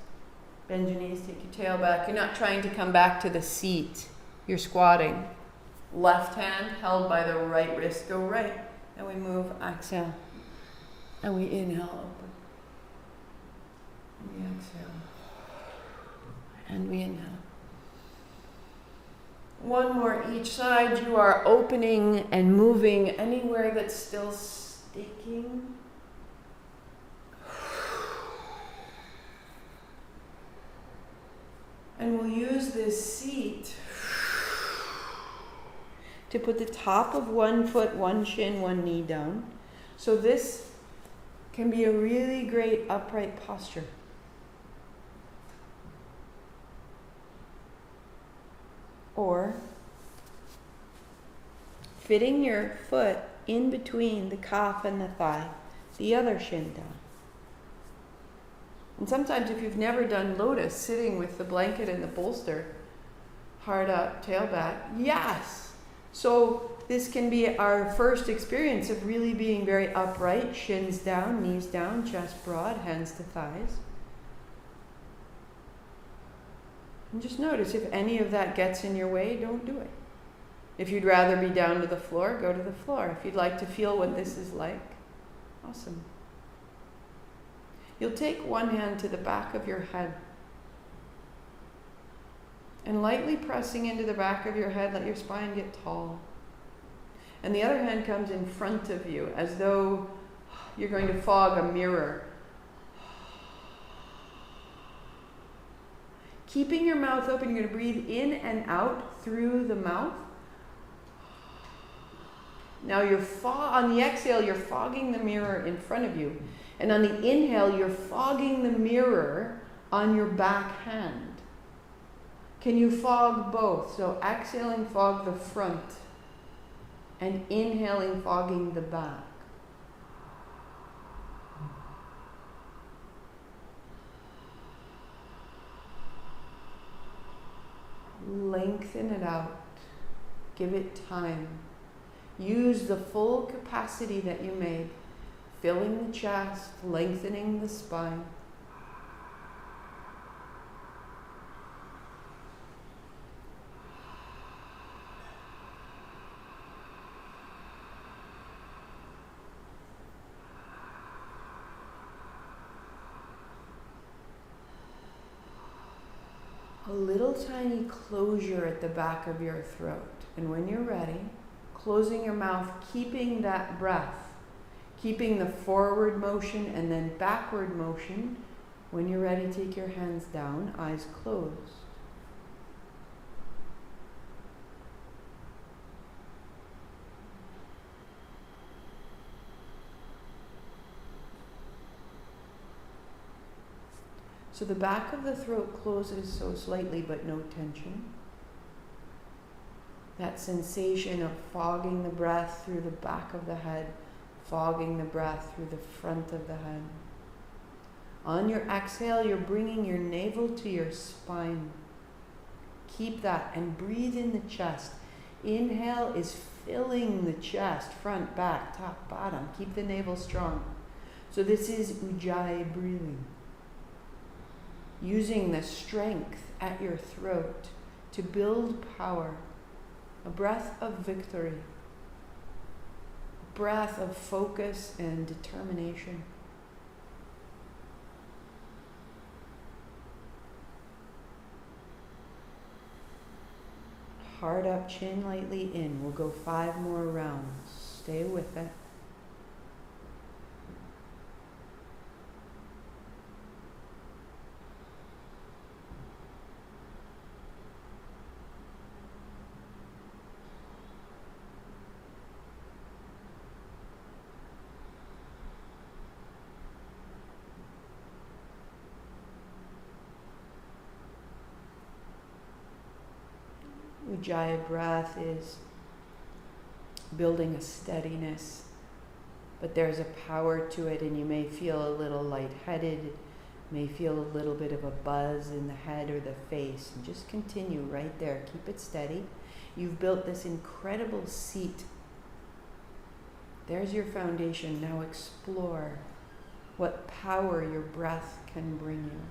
Bend your knees, take your tail back. You're not trying to come back to the seat. You're squatting. Left hand held by the right wrist. Go right. And we move, exhale. And we inhale, open. And we exhale. And we inhale. One more each side. You are opening and moving anywhere that's still sticking. And we'll use this seat to put the top of one foot, one shin, one knee down. So this can be a really great upright posture. Or fitting your foot in between the calf and the thigh, the other shin down. And sometimes if you've never done lotus, sitting with the blanket and the bolster, hard up, tail back, yes. So this can be our first experience of really being very upright, shins down, knees down, chest broad, hands to thighs. And just notice if any of that gets in your way, don't do it. If you'd rather be down to the floor, go to the floor. If you'd like to feel what this is like, awesome. You'll take one hand to the back of your head and lightly pressing into the back of your head, let your spine get tall. And the other hand comes in front of you as though you're going to fog a mirror. Keeping your mouth open, you're going to breathe in and out through the mouth. Now on the exhale, you're fogging the mirror in front of you. And on the inhale, you're fogging the mirror on your back hand. Can you fog both? So exhaling, fog the front. And inhaling, fogging the back. Lengthen it out. Give it time. Use the full capacity that you made, filling the chest, lengthening the spine. A little tiny closure at the back of your throat. And when you're ready, closing your mouth, keeping that breath, keeping the forward motion and then backward motion. When you're ready, take your hands down, eyes closed. So the back of the throat closes so slightly, but no tension. That sensation of fogging the breath through the back of the head, fogging the breath through the front of the head. On your exhale, you're bringing your navel to your spine. Keep that and breathe in the chest. Inhale is filling the chest, front, back, top, bottom. Keep the navel strong. So this is Ujjayi breathing. Using the strength at your throat to build power, a breath of victory, a breath of focus and determination. Heart up, chin lightly in. We'll go 5 more rounds. Stay with it. Ujjayi breath is building a steadiness, but there's a power to it, and you may feel a little lightheaded, may feel a little bit of a buzz in the head or the face, and just continue right there. Keep it steady. You've built this incredible seat. There's your foundation. Now explore what power your breath can bring you.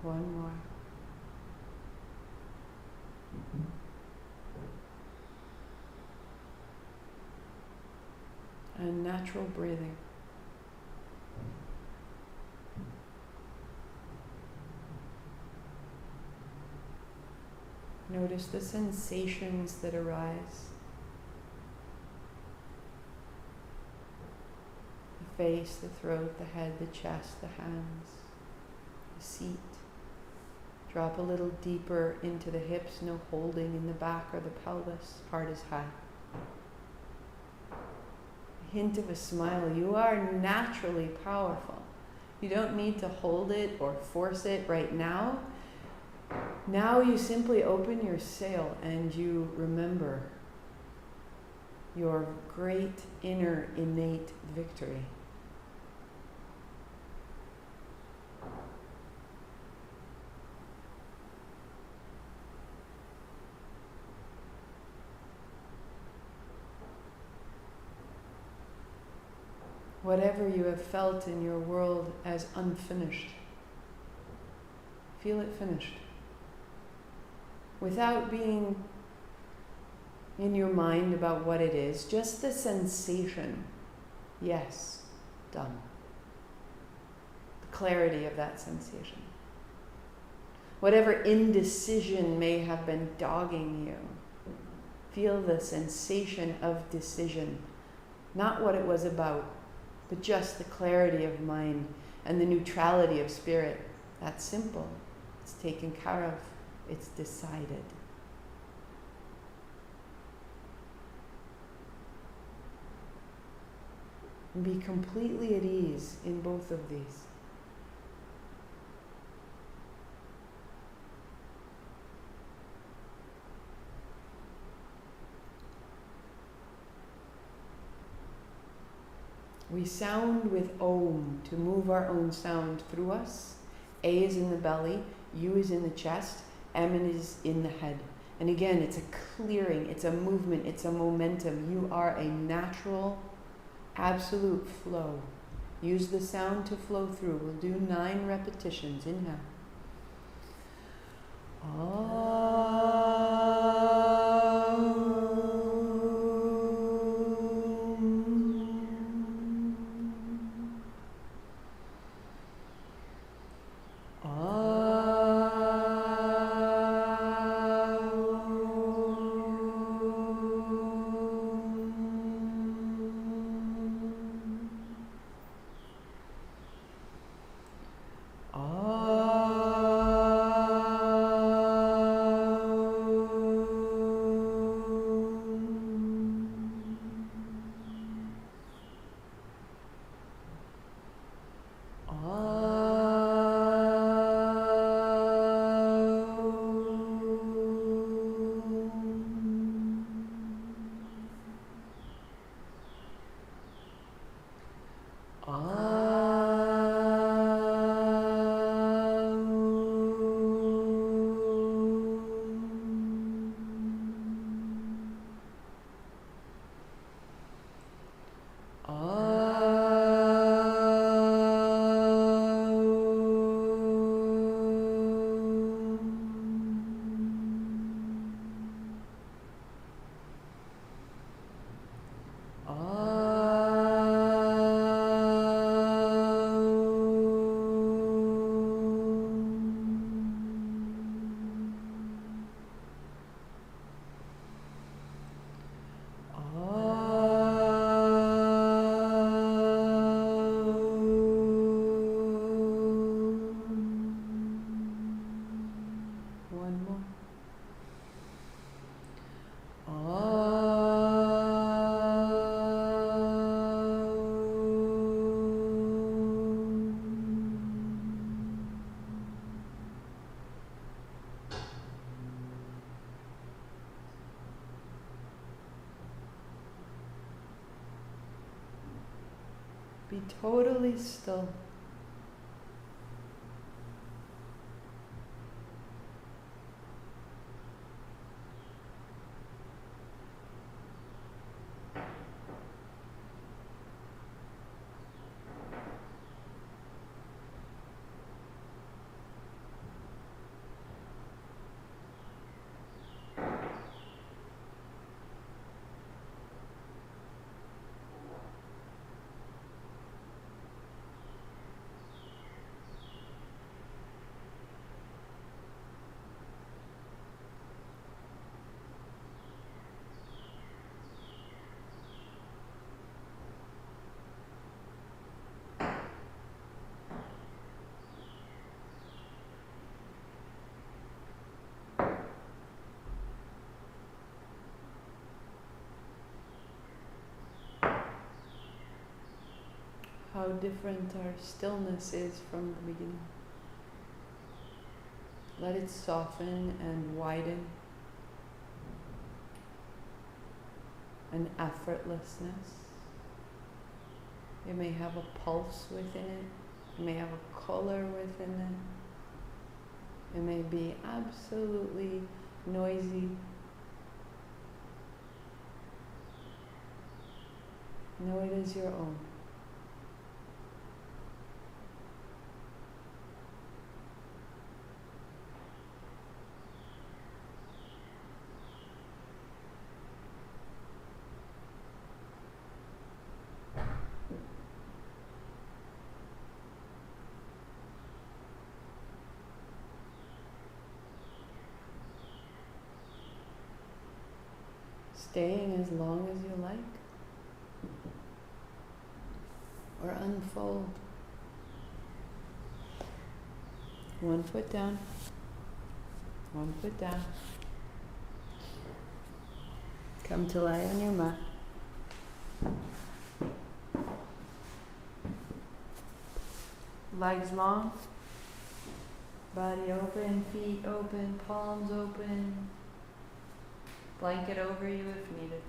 One more. And natural breathing. Notice the sensations that arise. The face, the throat, the head, the chest, the hands, the seat. Drop a little deeper into the hips, no holding in the back or the pelvis. Heart is high. A hint of a smile. You are naturally powerful. You don't need to hold it or force it right now. Now you simply open your sail and you remember your great inner innate victory. Whatever you have felt in your world as unfinished, feel it finished. Without being in your mind about what it is, just the sensation, yes, done. The clarity of that sensation. Whatever indecision may have been dogging you, feel the sensation of decision, not what it was about, but just the clarity of mind and the neutrality of spirit. That's simple. It's taken care of. It's decided. And be completely at ease in both of these. We sound with Om to move our own sound through us. A is in the belly, U is in the chest, M is in the head. And again, it's a clearing, it's a movement, it's a momentum. You are a natural, absolute flow. Use the sound to flow through. We'll do 9 repetitions. Inhale. Be totally still. How different our stillness is from the beginning. Let it soften and widen. An effortlessness. It may have a pulse within it. It may have a color within it. It may be absolutely noisy. Know it as your own. Staying as long as you like, or unfold. 1 foot down, 1 foot down. Come to lie on your mat. Legs long, body open, feet open, palms open. Blanket over you if needed.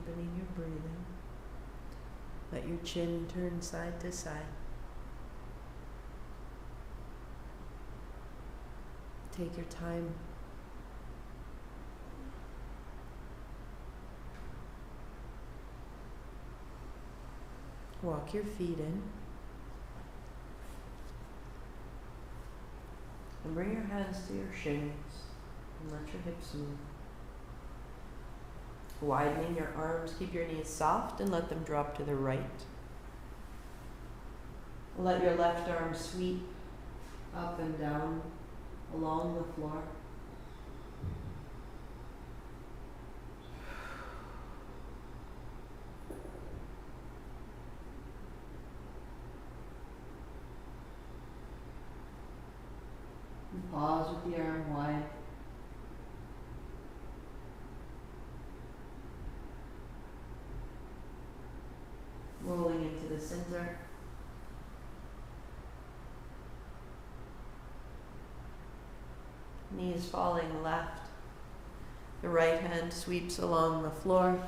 deepening your breathing. Let your chin turn side to side. Take your time. Walk your feet in. And bring your hands to your shins and let your hips move. Widening your arms, keep your knees soft and let them drop to the right. Let your left arm sweep up and down along the floor. And pause with the arm wide. Rolling into the center. Knees falling left. The right hand sweeps along the floor.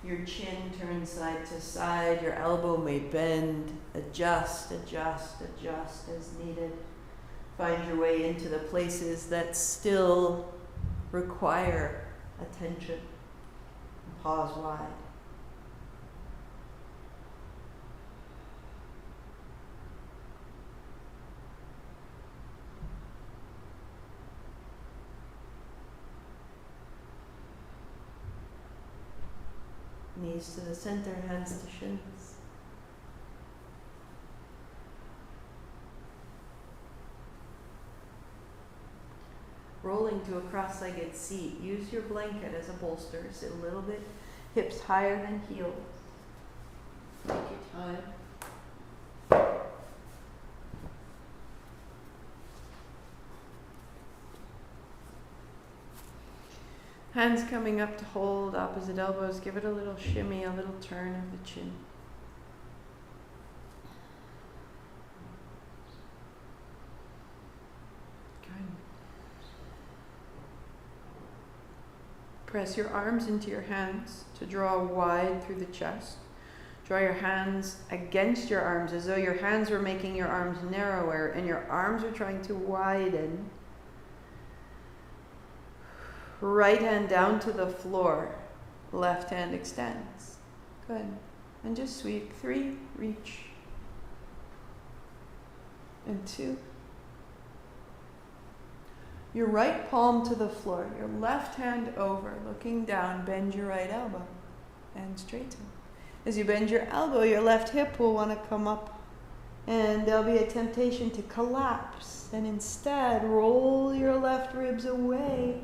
Your chin turns side to side. Your elbow may bend. Adjust, adjust, adjust as needed. Find your way into the places that still require attention. Pause wide. Knees to the center, hands to shins. Rolling to a cross-legged seat. Use your blanket as a bolster. Sit a little bit, hips higher than heels. Take your time. Hands coming up to hold opposite elbows. Give it a little shimmy, a little turn of the chin. Good. Press your arms into your hands to draw wide through the chest. Draw your hands against your arms as though your hands were making your arms narrower and your arms are trying to widen. Right hand down to the floor. Left hand extends. Good. And just sweep. 3, reach. And 2. Your right palm to the floor. Your left hand over. Looking down. Bend your right elbow. And straighten. As you bend your elbow, your left hip will want to come up. And there'll be a temptation to collapse. And instead, roll your left ribs away.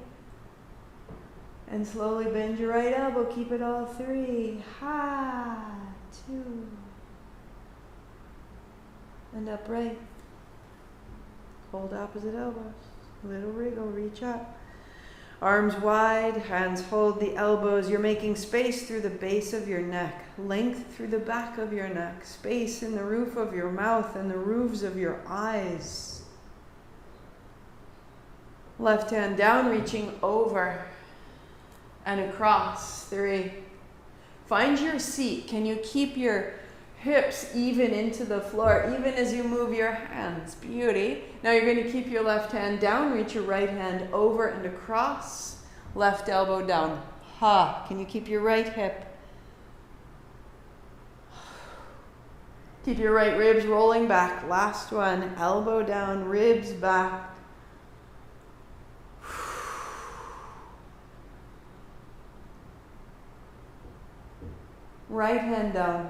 And slowly bend your right elbow. Keep it all 3. Ha, 2. And upright. Hold opposite elbows. Little wriggle, reach up. Arms wide, hands hold the elbows. You're making space through the base of your neck. Length through the back of your neck. Space in the roof of your mouth and the roofs of your eyes. Left hand down, reaching over. And across. 3. Find your seat. Can you keep your hips even into the floor, even as you move your hands? Beauty. Now you're going to keep your left hand down. Reach your right hand over and across. Left elbow down. Ha. Can you keep your right hip? Keep your right ribs rolling back. Last one. Elbow down, ribs back. Right hand down,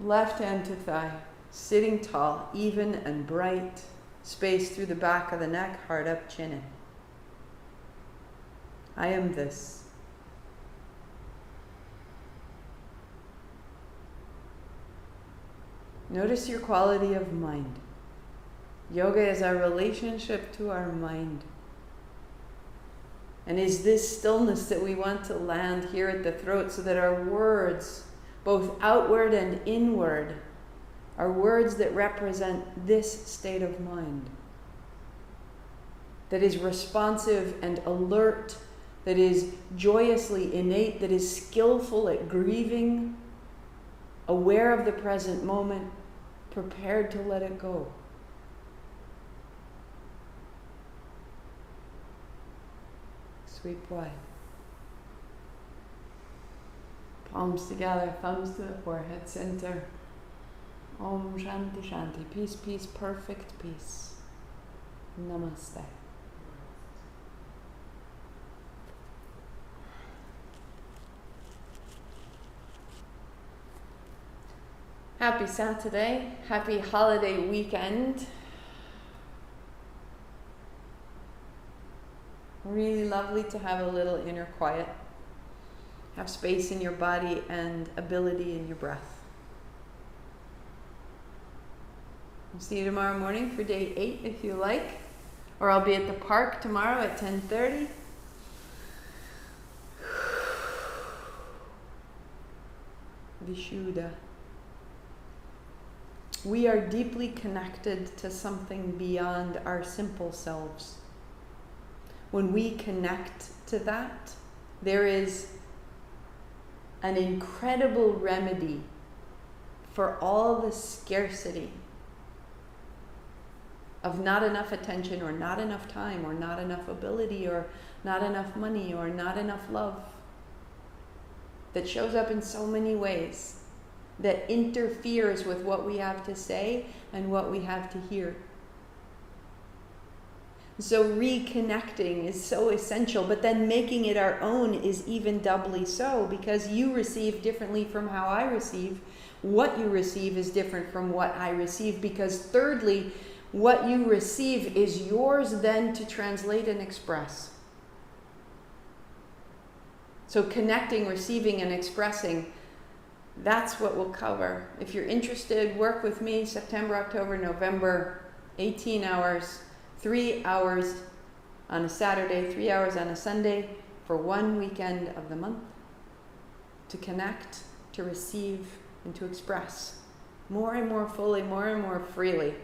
left hand to thigh, sitting tall, even and bright. Space through the back of the neck, heart up, chin in. I am this. Notice your quality of mind. Yoga is our relationship to our mind. And is this stillness that we want to land here at the throat so that our words, both outward and inward, are words that represent this state of mind. that is responsive and alert, that is joyously innate, that is skillful at grieving, aware of the present moment, prepared to let it go. Sweep wide. Palms together, thumbs to the forehead, center. Om Shanti Shanti. Peace, peace, perfect peace. Namaste. Happy Saturday. Happy holiday weekend. Really lovely to have a little inner quiet. Have space in your body and ability in your breath. I'll see you tomorrow morning for day 8 if you like. Or I'll be at the park tomorrow at 10:30. Vishuddha. We are deeply connected to something beyond our simple selves. When we connect to that, there is an incredible remedy for all the scarcity of not enough attention or not enough time or not enough ability or not enough money or not enough love that shows up in so many ways that interferes with what we have to say and what we have to hear. So reconnecting is so essential, but then making it our own is even doubly so, because you receive differently from how I receive. What you receive is different from what I receive, because thirdly, what you receive is yours then to translate and express. So connecting, receiving, and expressing, that's what we'll cover. If you're interested, work with me September, October, November, 18 hours, 3 hours on a Saturday, 3 hours on a Sunday for 1 weekend of the month to connect, to receive, and to express more and more fully, more and more freely.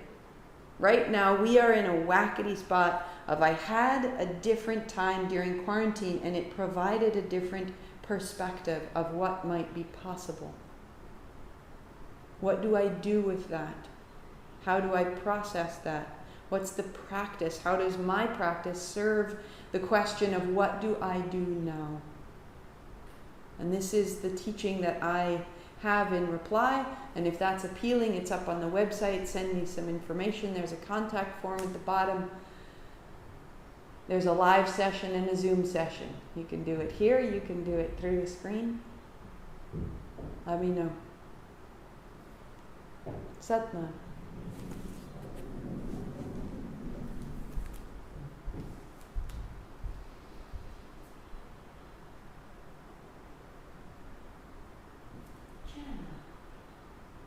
Right now, we are in a wackety spot of I had a different time during quarantine and it provided a different perspective of what might be possible. What do I do with that? How do I process that? What's the practice? How does my practice serve the question of what do I do now? And this is the teaching that I have in reply, and if that's appealing, it's up on the website. Send me some information. There's a contact form at the bottom. There's a live session and a Zoom session. You can do it here, you can do it through the screen. Let me know. Satnam.